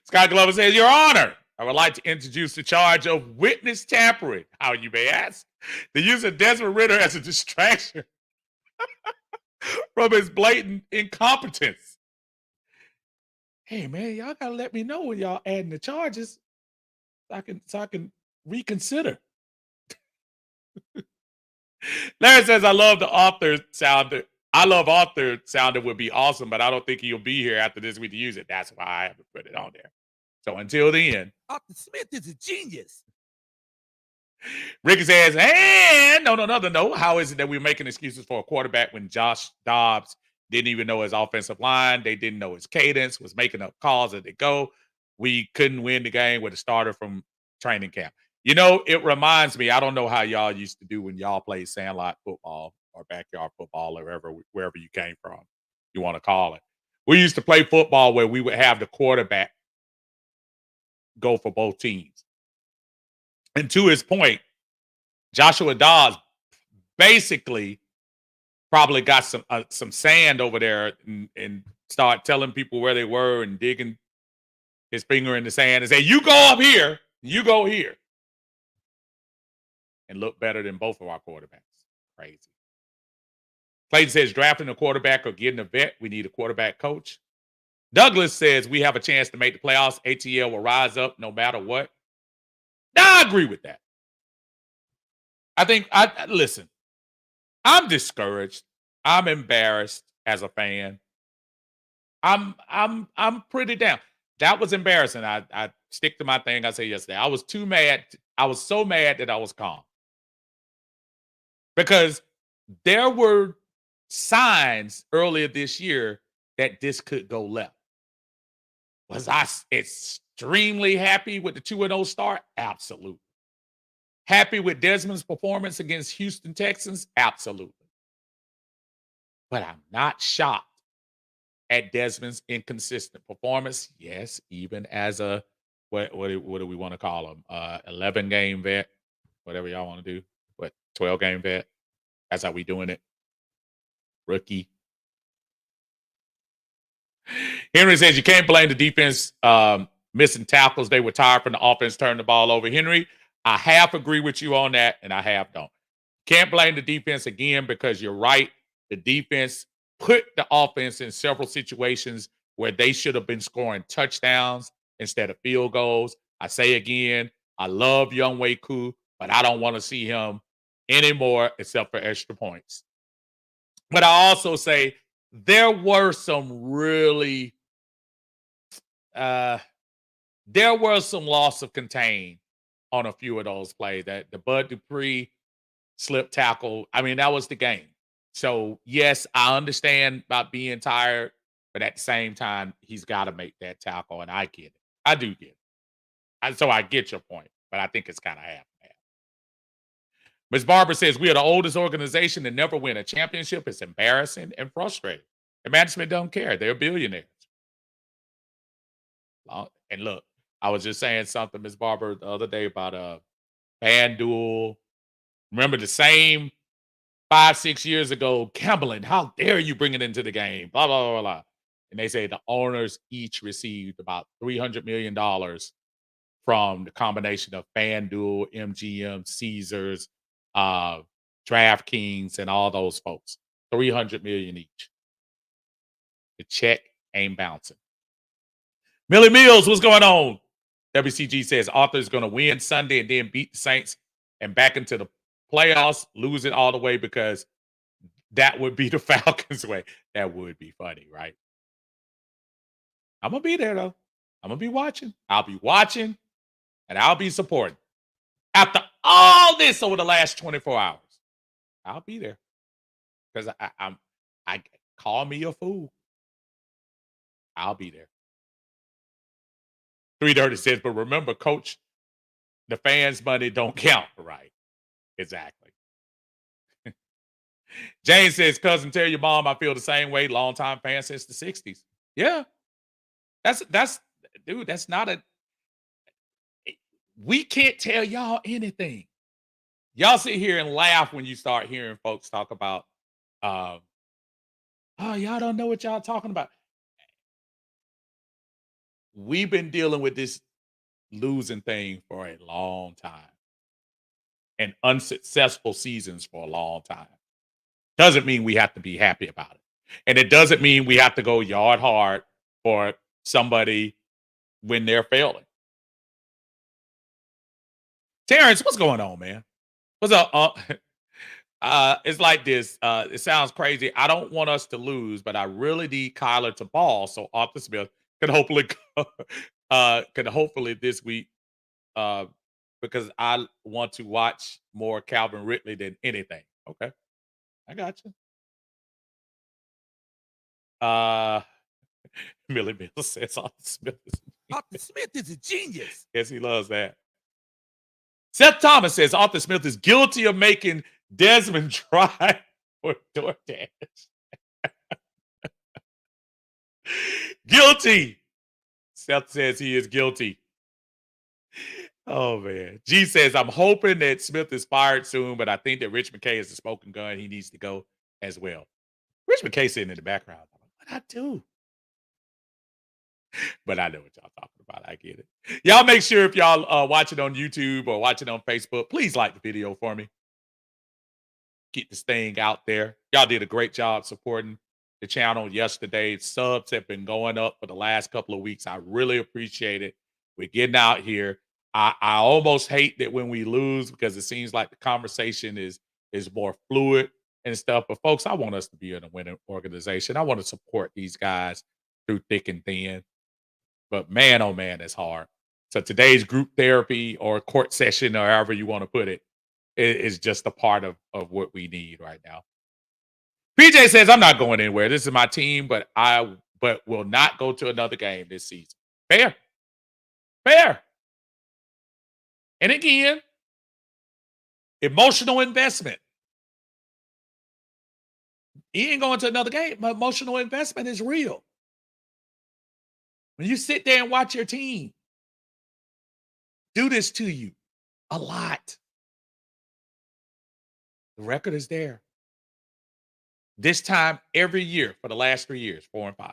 Scott Glover says, Your Honor, I would like to introduce the charge of witness tampering. How you may ask? The use of Desmond Ritter as a distraction from his blatant incompetence. Hey man, y'all gotta let me know when y'all adding the charges so I can reconsider. Larry says, I love the author sounder. I love author sounder would be awesome, but I don't think he'll be here after this week to use it. That's why I haven't put it on there. So until then, Arthur Smith is a genius. Ricky says, and on another note, how is it that we're making excuses for a quarterback when Josh Dobbs didn't even know his offensive line? They didn't know his cadence, was making up calls as they go. We couldn't win the game with a starter from training camp. You know, it reminds me, I don't know how y'all used to do when y'all played sandlot football or backyard football or wherever you came from, you want to call it. We used to play football where we would have the quarterback go for both teams. And to his point, Joshua Dobbs basically probably got some sand over there and start telling people where they were and digging his finger in the sand and say, you go up here, you go here. And look better than both of our quarterbacks. Crazy. Clayton says, drafting a quarterback or getting a vet, we need a quarterback coach. Douglas says, we have a chance to make the playoffs. ATL will rise up no matter what. Now, I agree with that. I think, listen, I'm discouraged. I'm embarrassed as a fan. I'm pretty down. That was embarrassing. I stick to my thing I said yesterday. I was too mad. I was so mad that I was calm. Because there were signs earlier this year that this could go left. Was I extremely happy with the 2-0 start? Absolutely. Happy with Desmond's performance against Houston Texans? Absolutely. But I'm not shocked at Desmond's inconsistent performance. Yes, even as a, what do we want to call him? 11-game vet, whatever y'all want to do. 12-game vet? That's how we doing it. Rookie. Henry says you can't blame the defense missing tackles. They were tired from the offense turning the ball over. Henry, I half agree with you on that, and I half don't. Can't blame the defense again because you're right. The defense put the offense in several situations where they should have been scoring touchdowns instead of field goals. I say again, I love Younghoe Koo, but I don't want to see him anymore except for extra points. But I also say there were some really there was some loss of contain on a few of those plays. That the Bud Dupree slip tackle, I mean, that was the game. So yes, I understand about being tired, but at the same time, he's got to make that tackle, and I get it. I do get it. So I get your point, but I think it's kind of half. Ms. Barber says, we are the oldest organization to never win a championship. It's embarrassing and frustrating. The management don't care. They're billionaires. And look, I was just saying something, Ms. Barber, the other day about FanDuel. Remember the same 5-6 years ago, gambling. How dare you bring it into the game? Blah, blah, blah, blah. And they say the owners each received about $300 million from the combination of FanDuel, MGM, Caesars, DraftKings, and all those folks. $300 million each. The check ain't bouncing. Millie Mills, what's going on? WCG says Arthur's going to win Sunday and then beat the Saints and back into the playoffs, lose it all the way because that would be the Falcons' way. That would be funny, right? I'm going to be there, though. I'm going to be watching. I'll be watching, and I'll be supporting. After all this over the last 24 hours, I'll be there because Call me a fool. I'll be there. 330 says, but remember, coach, the fans' money don't count. Right. Exactly. Jane says, cousin, tell your mom I feel the same way. Longtime fan since the 60s. Yeah. That's dude, that's not a we can't tell y'all anything. Y'all sit here and laugh when you start hearing folks talk about um, oh, y'all don't know what y'all talking about. We've been dealing with this losing thing for a long time and unsuccessful seasons for a long time. Doesn't mean we have to be happy about it. And it doesn't mean we have to go yard hard for somebody when they're failing. Terrence, what's going on, man? What's up? It's like this. It sounds crazy. I don't want us to lose, but I really need Kyler to ball so Arthur Smith can hopefully this week because I want to watch more Calvin Ridley than anything. Okay. I got you. Millie Bill says Arthur Smith is a genius. Yes, he loves that. Seth Thomas says Arthur Smith is guilty of making Desmond drive for DoorDash. Guilty. Seth says he is guilty. Oh, man. G says, I'm hoping that Smith is fired soon, but I think that Rich McKay is the smoking gun. He needs to go as well. Rich McKay sitting in the background. What I do? But I know what y'all talking about. I get it. Y'all make sure if y'all watch it on YouTube or watch it on Facebook, please like the video for me. Keep this thing out there. Y'all did a great job supporting the channel yesterday. Subs have been going up for the last couple of weeks. I really appreciate it. We're getting out here. I almost hate that when we lose because it seems like the conversation is more fluid and stuff. But folks, I want us to be in a winning organization. I want to support these guys through thick and thin. But man, oh man, it's hard. So today's group therapy or court session or however you want to put it is just a part of what we need right now. PJ says, I'm not going anywhere. This is my team, but will not go to another game this season. Fair. Fair. And again, emotional investment. He ain't going to another game. But emotional investment is real. When you sit there and watch your team do this to you a lot, the record is there. This time every year for the last 3 years, 4 and 5.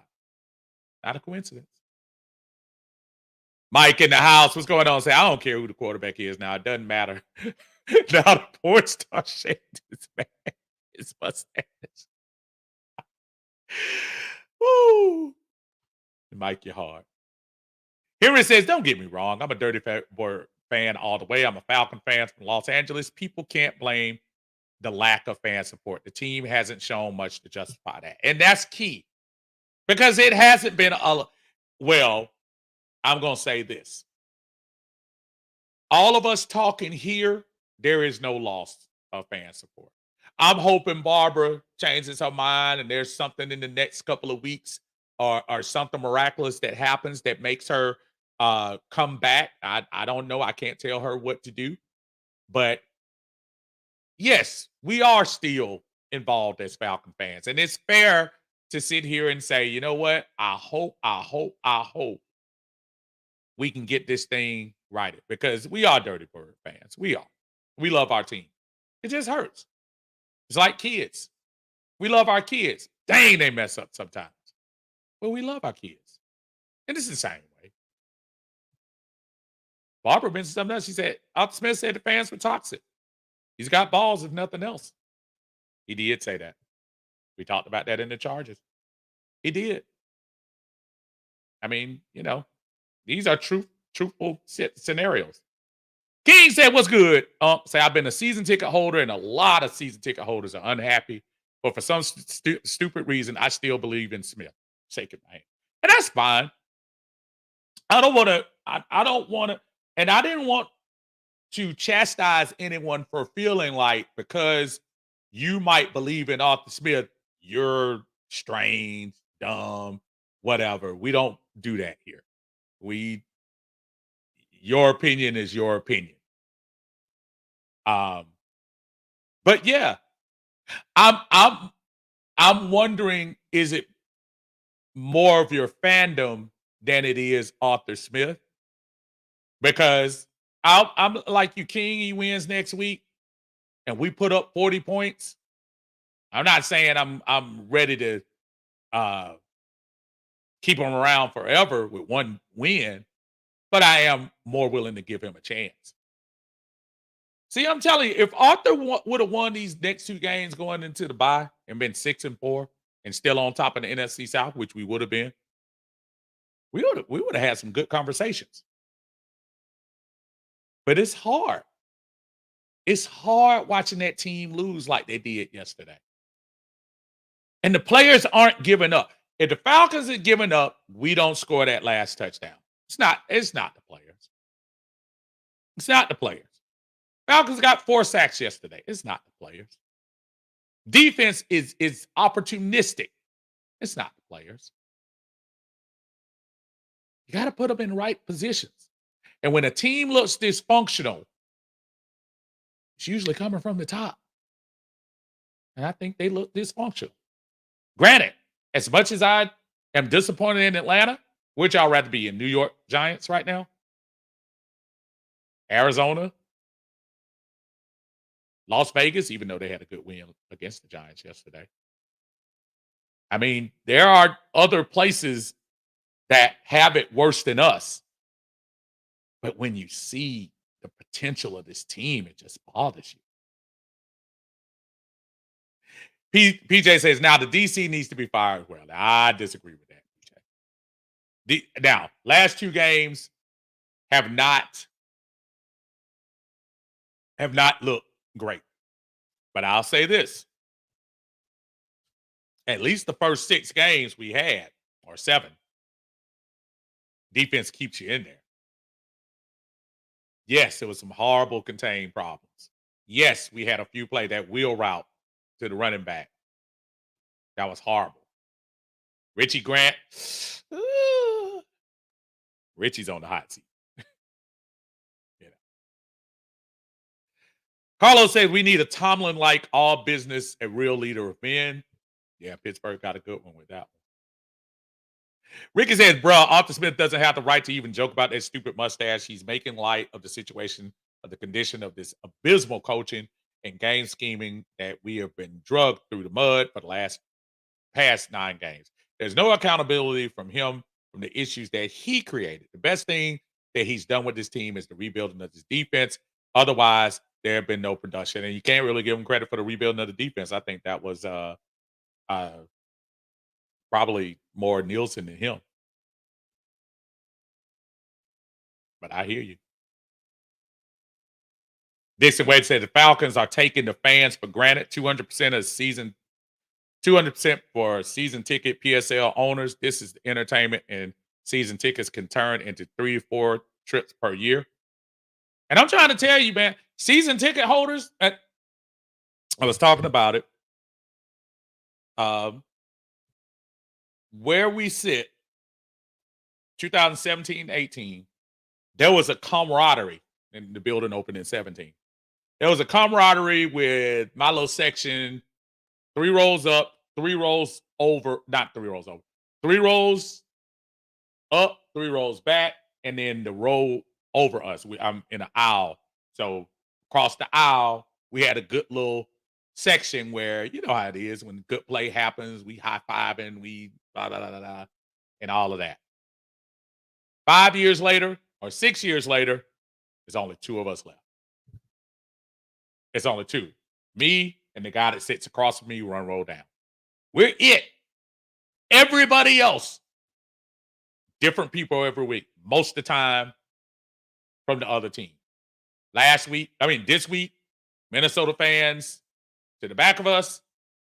Not a coincidence. Mike in the house, what's going on? Say, I don't care who the quarterback is now. It doesn't matter. Now the porn star shaved his mustache. Woo! Mike, you're hard. Henry says, don't get me wrong. I'm a Dirty Boy fan all the way. I'm a Falcon fan from Los Angeles. People can't blame the lack of fan support. The team hasn't shown much to justify that. And that's key. Because it hasn't been well, I'm going to say this. All of us talking here, there is no loss of fan support. I'm hoping Barbara changes her mind and there's something in the next couple of weeks or something miraculous that happens that makes her come back. I don't know. I can't tell her what to do. But yes, we are still involved as Falcon fans. And it's fair to sit here and say, you know what? I hope we can get this thing righted because we are Dirty Bird fans. We are. We love our team. It just hurts. It's like kids. We love our kids. Dang, they mess up sometimes. But we love our kids. And it's the same way. Barbara mentioned something else. She said, Arthur Smith said the fans were toxic. He's got balls, if nothing else. He did say that. We talked about that in the charges. He did. I mean, you know, these are truthful scenarios. King said, what's good? Say, I've been a season ticket holder, and a lot of season ticket holders are unhappy. But for some stupid reason, I still believe in Smith. Shaking my hand. And that's fine. I don't want to, and I didn't want to chastise anyone for feeling like because you might believe in Arthur Smith, you're strange, dumb, whatever. We don't do that here. Your opinion is your opinion. Um, but yeah, I'm I'm I'm wondering, is it more of your fandom than it is Arthur Smith? Because I'm like you, King. He wins next week, and we put up 40 points. I'm not saying I'm ready to uh, keep him around forever with one win, but I am more willing to give him a chance. See, I'm telling you, if Arthur would have won these next two games going into the bye and been 6-4 and still on top of the NFC South, which we would have been, we would have had some good conversations. But it's hard. It's hard watching that team lose like they did yesterday. And the players aren't giving up. If the Falcons are giving up, we don't score that last touchdown. It's not the players. It's not the players. Falcons got 4 sacks yesterday. It's not the players. Defense is opportunistic. It's not the players. You got to put them in the right positions. And when a team looks dysfunctional, it's usually coming from the top. And I think they look dysfunctional. Granted, as much as I am disappointed in Atlanta, which I'd rather be in New York Giants right now, Arizona, Las Vegas, even though they had a good win against the Giants yesterday. I mean, there are other places that have it worse than us. But when you see the potential of this team, it just bothers you. PJ says, now the DC needs to be fired. Well, I disagree with that, PJ. Now, last 2 games have not looked great. But I'll say this. At least the first 6 games we had, or 7, defense keeps you in there. Yes, there was some horrible contained problems. Yes, we had a few play that wheel route to the running back. That was horrible. Richie Grant. Richie's on the hot seat. You know. Carlos says we need a Tomlin-like all business, a real leader of men. Yeah, Pittsburgh got a good one with that one. Ricky says, bro, Arthur Smith doesn't have the right to even joke about that stupid mustache. He's making light of the situation, of the condition of this abysmal coaching and game scheming that we have been drugged through the mud for the past 9 games. There's no accountability from him from the issues that he created. The best thing that he's done with this team is the rebuilding of this defense. Otherwise, there have been no production. And you can't really give him credit for the rebuilding of the defense. I think that was probably more Nielsen than him. But I hear you. Dixon Wade said the Falcons are taking the fans for granted. 200% of season, 200% for season ticket PSL owners. This is the entertainment, and season tickets can turn into 3 or 4 trips per year. And I'm trying to tell you, man, season ticket holders. I was talking about it. Where we sit, 2017-18, there was a camaraderie in the building open in 17. There was a camaraderie with my little section, 3 rows up, 3 rows over, not 3 rows over, 3 rows up, 3 rows back, and then the row over us. I'm in an aisle. So across the aisle, we had a good little section where, you know how it is, when good play happens, we high-fiving, we blah, blah, blah, blah, blah, and all of that. 5 years later, or 6 years later, there's only 2 of us left. It's only 2. Me and the guy that sits across from me, run roll down. We're it. Everybody else, different people every week. Most of the time from the other team. This week, Minnesota fans to the back of us.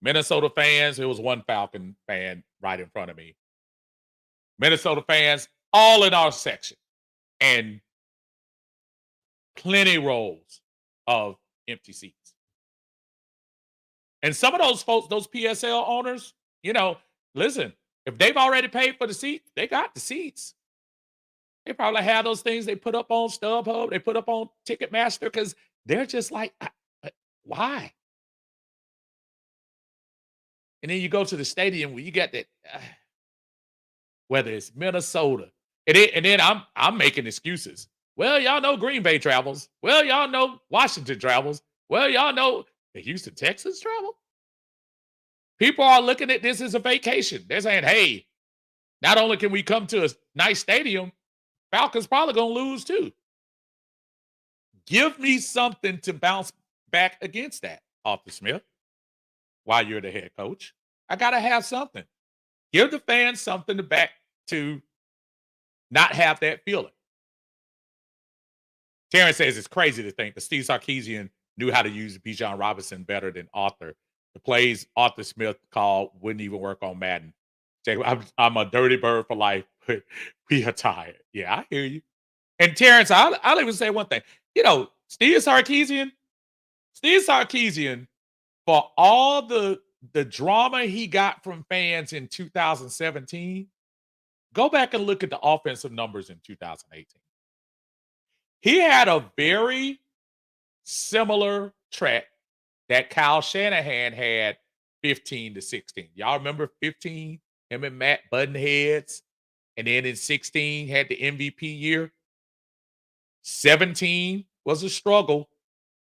Minnesota fans, there was one Falcon fan right in front of me. Minnesota fans, all in our section. And plenty rows of empty seats. And some of those folks, those PSL owners, listen, if they've already paid for the seat, they got the seats. They probably have those things they put up on StubHub, they put up on Ticketmaster because they're just like, why? And then you go to the stadium where you got that, whether it's Minnesota, and then I'm making excuses. Well, y'all know Green Bay travels. Well, y'all know Washington travels. Well, y'all know the Houston Texans travel. People are looking at this as a vacation. They're saying, hey, not only can we come to a nice stadium, Falcons probably going to lose too. Give me something to bounce back against that, Arthur Smith, while you're the head coach. I got to have something. Give the fans something to back to not have that feeling. Terrence says it's crazy to think that Steve Sarkisian knew how to use Bijan Robinson better than Arthur. The plays Arthur Smith called wouldn't even work on Madden. I'm a dirty bird for life, but we are tired. Yeah, I hear you. And Terrence, I'll even say one thing. Steve Sarkisian, for all the drama he got from fans in 2017, go back and look at the offensive numbers in 2018. He had a very similar track that Kyle Shanahan had 15-16. Y'all remember 15? Him and Matt button heads. And then in 16 had the MVP year. 17 was a struggle.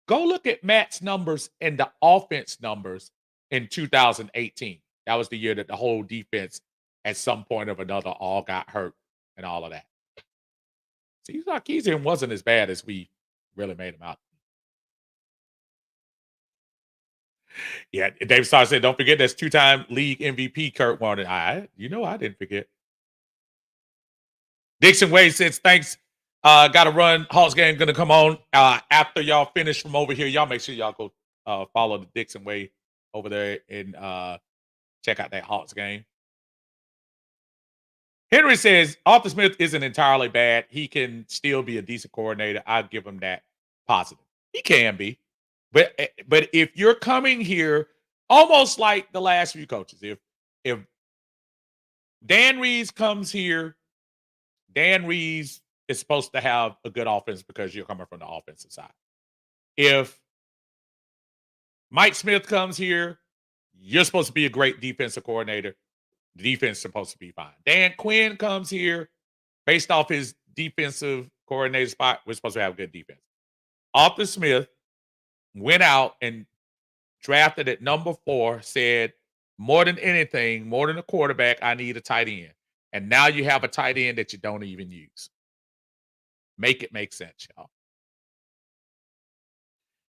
Go look at Matt's numbers and the offense numbers in 2018. That was the year that the whole defense at some point or another all got hurt and all of that. Steve Sarkisian wasn't as bad as we really made him out. Yeah, Dave Starr said, don't forget that's two-time league MVP Kurt Warner. I didn't forget. Dixon Wade says, thanks. Got to run. Hawks game going to come on after y'all finish from over here. Y'all make sure y'all go follow the Dixon Wade over there and check out that Hawks game. Henry says, Arthur Smith isn't entirely bad. He can still be a decent coordinator. I'll give him that positive. He can be. But if you're coming here almost like the last few coaches, if Dan Reeves comes here, Dan Reeves is supposed to have a good offense because you're coming from the offensive side. If Mike Smith comes here, you're supposed to be a great defensive coordinator. The defense is supposed to be fine. Dan Quinn comes here based off his defensive coordinator spot. We're supposed to have a good defense. Arthur Smith went out and drafted at number 4, said, more than anything, more than a quarterback, I need a tight end. And now you have a tight end that you don't even use. Make it make sense, y'all.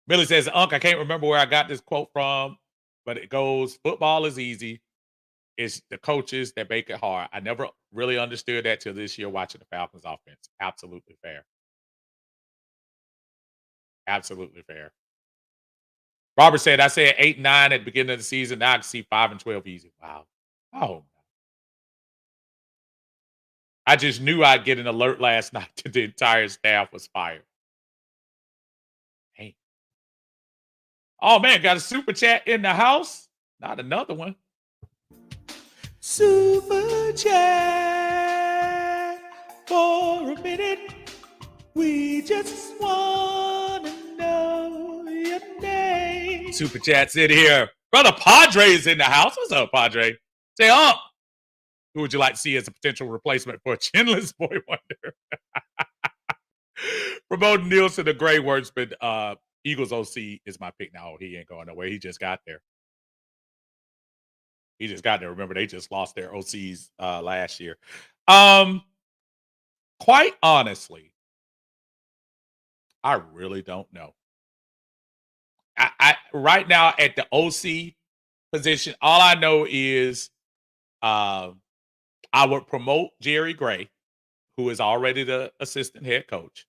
Billy says, Unc, I can't remember where I got this quote from, but it goes, football is easy. It's the coaches that make it hard. I never really understood that till this year watching the Falcons offense. Absolutely fair. Absolutely fair. Robert said, I said 8-9 at the beginning of the season. Now I can see 5-12 easy. Wow. Oh, I just knew I'd get an alert last night that the entire staff was fired. Hey. Oh, man, got a super chat in the house. Not another one. Super chat for a minute. We just want to know your name. Super chat's in here. Brother Padre's in the house. What's up, Padre? Say, who would you like to see as a potential replacement for Chinless Boy Wonder? Promoting Nielsen, the Gray Works, but Eagles OC is my pick now. He ain't going nowhere. He just got there. Remember, they just lost their OCs last year. Quite honestly, I really don't know. I right now at the OC position, all I know is I would promote Jerry Gray, who is already the assistant head coach.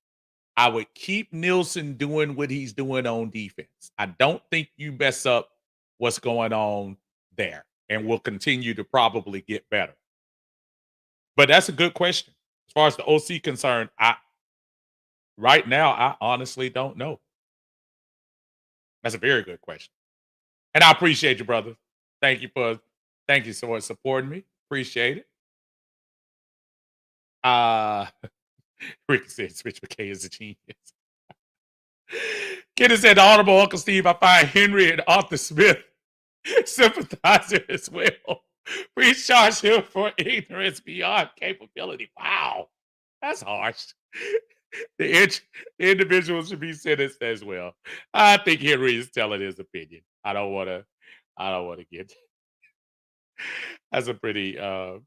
I would keep Nielsen doing what he's doing on defense. I don't think you mess up what's going on there, and will continue to probably get better. But that's a good question. As far as the OC concerned, right now, I honestly don't know. That's a very good question. And I appreciate you, brother. Thank you so much for supporting me. Appreciate it. Ricky said Switch McKay is a genius. Kenneth said, the Honorable Uncle Steve, I find Henry and Arthur Smith sympathizer as well. Please charge him for ignorance beyond capability. Wow. That's harsh. The individual should be sentenced as well. I think Henry is telling his opinion. I don't want to get. That's a pretty wow.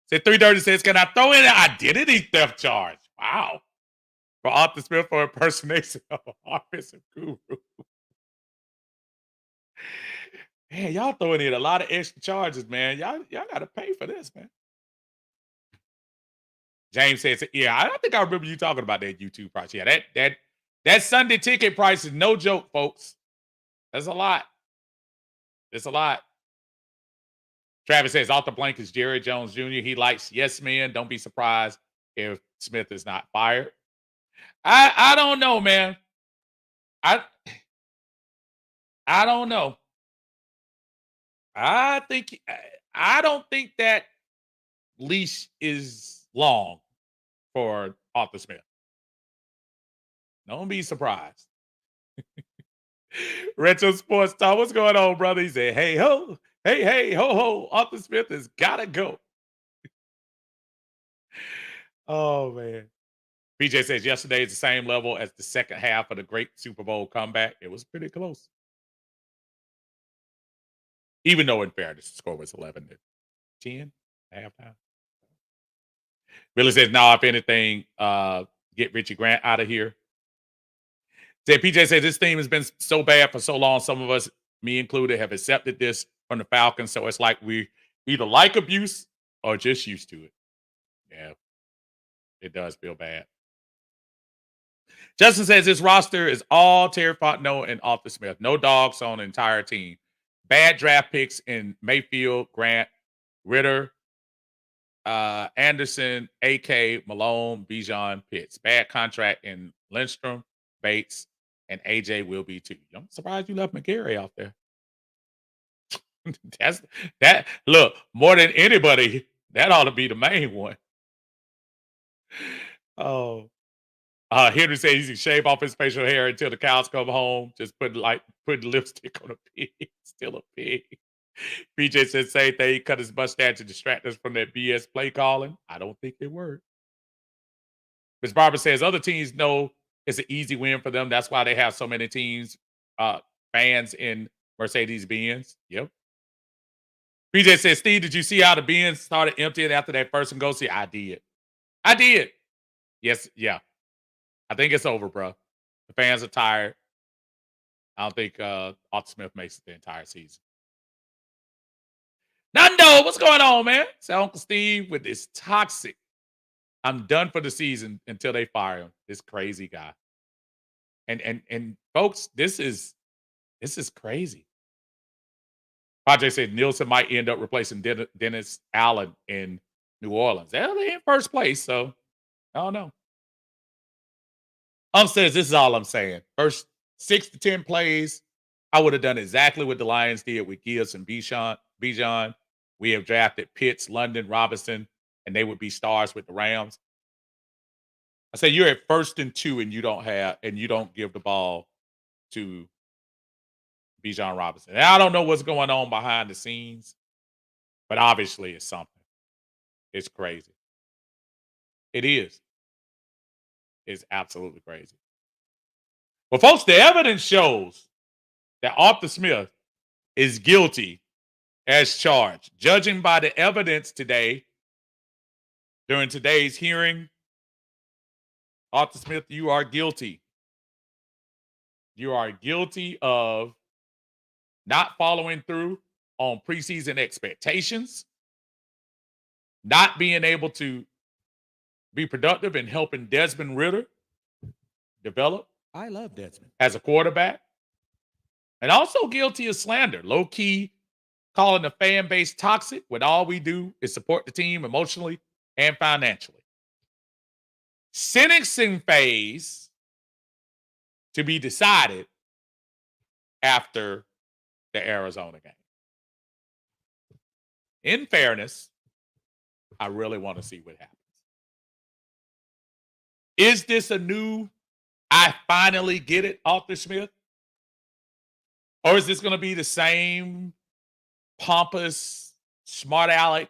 Say 330 says, can I throw in an identity theft charge? Wow. For Arthur Smith for impersonation of an offensive guru. Man, y'all throwing in a lot of extra charges, man. Y'all gotta pay for this, man. James says, yeah, I don't think I remember you talking about that YouTube price. Yeah, that Sunday ticket price is no joke, folks. That's a lot. It's a lot. Travis says, Arthur Blank is Jerry Jones Jr. He likes yes men. Don't be surprised if Smith is not fired. I don't know, man. I don't know. I don't think that leash is long for Arthur Smith. Don't be surprised. Retro Sports Talk, what's going on, brother? He said, hey ho, hey ho ho, Arthur Smith has gotta go. Oh man. BJ says yesterday is the same level as the second half of the great Super Bowl comeback. It was pretty close. Even though in fairness, the score was 11-10 at halftime. Billy says, no, if anything, get Richie Grant out of here. PJ says this team has been so bad for so long. Some of us, me included, have accepted this from the Falcons. So it's like we either like abuse or just used to it. Yeah, it does feel bad. Justin says this roster is all Terry Fontenot and Arthur Smith. No dogs on the entire team. Bad draft picks in Mayfield, Grant, Ritter, Anderson, AK, Malone, Bijan, Pitts. Bad contract in Lindstrom, Bates, and AJ will be too. I'm surprised you left McGarry out there. That look, more than anybody, that ought to be the main one. Oh. Henry said he can shave off his facial hair until the cows come home. Just put lipstick on a pig. Still a pig. PJ said same thing. He cut his mustache to distract us from that BS play calling. I don't think it worked. Ms. Barber says other teams know it's an easy win for them. That's why they have so many teams, fans in Mercedes-Benz. Yep. PJ says, Steve, did you see how the Benz started emptying after that first and goal? See, I did. Yes, yeah. I think it's over, bro. The fans are tired. I don't think Arthur Smith makes it the entire season. Nando, what's going on, man? It's Uncle Steve with this toxic. I'm done for the season until they fire him. This crazy guy. And folks, this is crazy. Padre said Nielsen might end up replacing Dennis Allen in New Orleans. They're in first place, so I don't know. Says this is all I'm saying. First 6 to 10 plays, I would have done exactly what the Lions did with Gibbs and Bijan. We have drafted Pitts, London, Robinson, and they would be stars with the Rams. I say you're at 1st and 2, and you don't give the ball to Bijan Robinson. And I don't know what's going on behind the scenes, but obviously it's something. It's crazy. It is. It's absolutely crazy. Well, folks, the evidence shows that Arthur Smith is guilty as charged. Judging by the evidence today, during today's hearing, Arthur Smith, you are guilty. You are guilty of not following through on preseason expectations, not being able to be productive in helping Desmond Ritter develop. I love Desmond as a quarterback, and also guilty of slander, low key calling the fan base toxic when all we do is support the team emotionally and financially. Sentencing phase to be decided after the Arizona game. In fairness, I really want to see what happens. Is this a new, I finally get it, Arthur Smith? Or is this going to be the same pompous, smart aleck,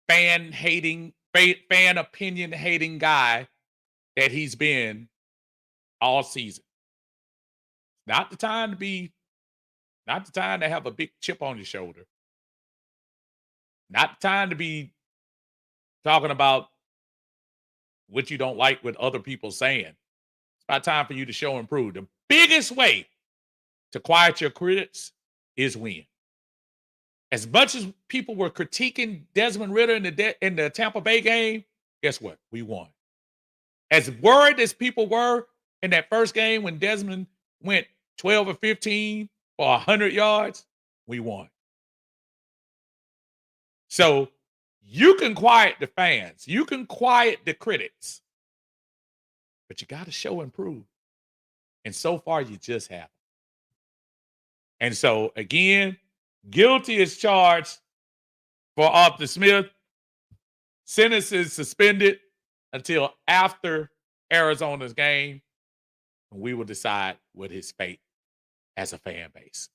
fan opinion hating guy that he's been all season? Not the time to have a big chip on your shoulder. Not the time to be talking about what you don't like what other people saying. It's about time for you to show and prove. The biggest way to quiet your critics is win. As much as people were critiquing Desmond Ridder in the Tampa Bay game, guess what? We won. As worried as people were in that first game when Desmond went 12 or 15 for 100 yards, we won. So you can quiet the fans. You can quiet the critics. But you got to show and prove. And so far, you just haven't. And so, again, guilty is charged for Arthur Smith. Sentence is suspended until after Arizona's game. And we will decide what his fate as a fan base.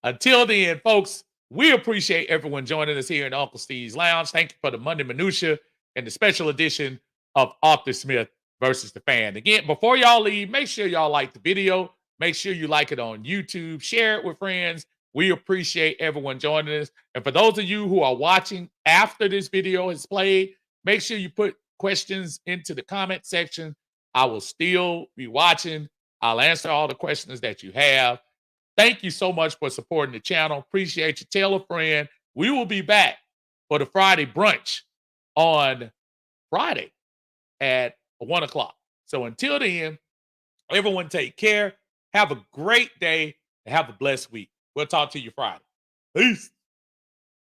Until then, folks, we appreciate everyone joining us here in Uncle Steve's Lounge. Thank you for the Monday Minutia and the special edition of Arthur Smith versus the Fan. Again, before y'all leave, make sure y'all like the video. Make sure you like it on YouTube. Share it with friends. We appreciate everyone joining us. And for those of you who are watching after this video is played, make sure you put questions into the comment section. I will still be watching. I'll answer all the questions that you have. Thank you so much for supporting the channel. Appreciate you. Tell a friend. We will be back for the Friday brunch on Friday at 1 o'clock. So until then, everyone take care. Have a great day and have a blessed week. We'll talk to you Friday. Peace.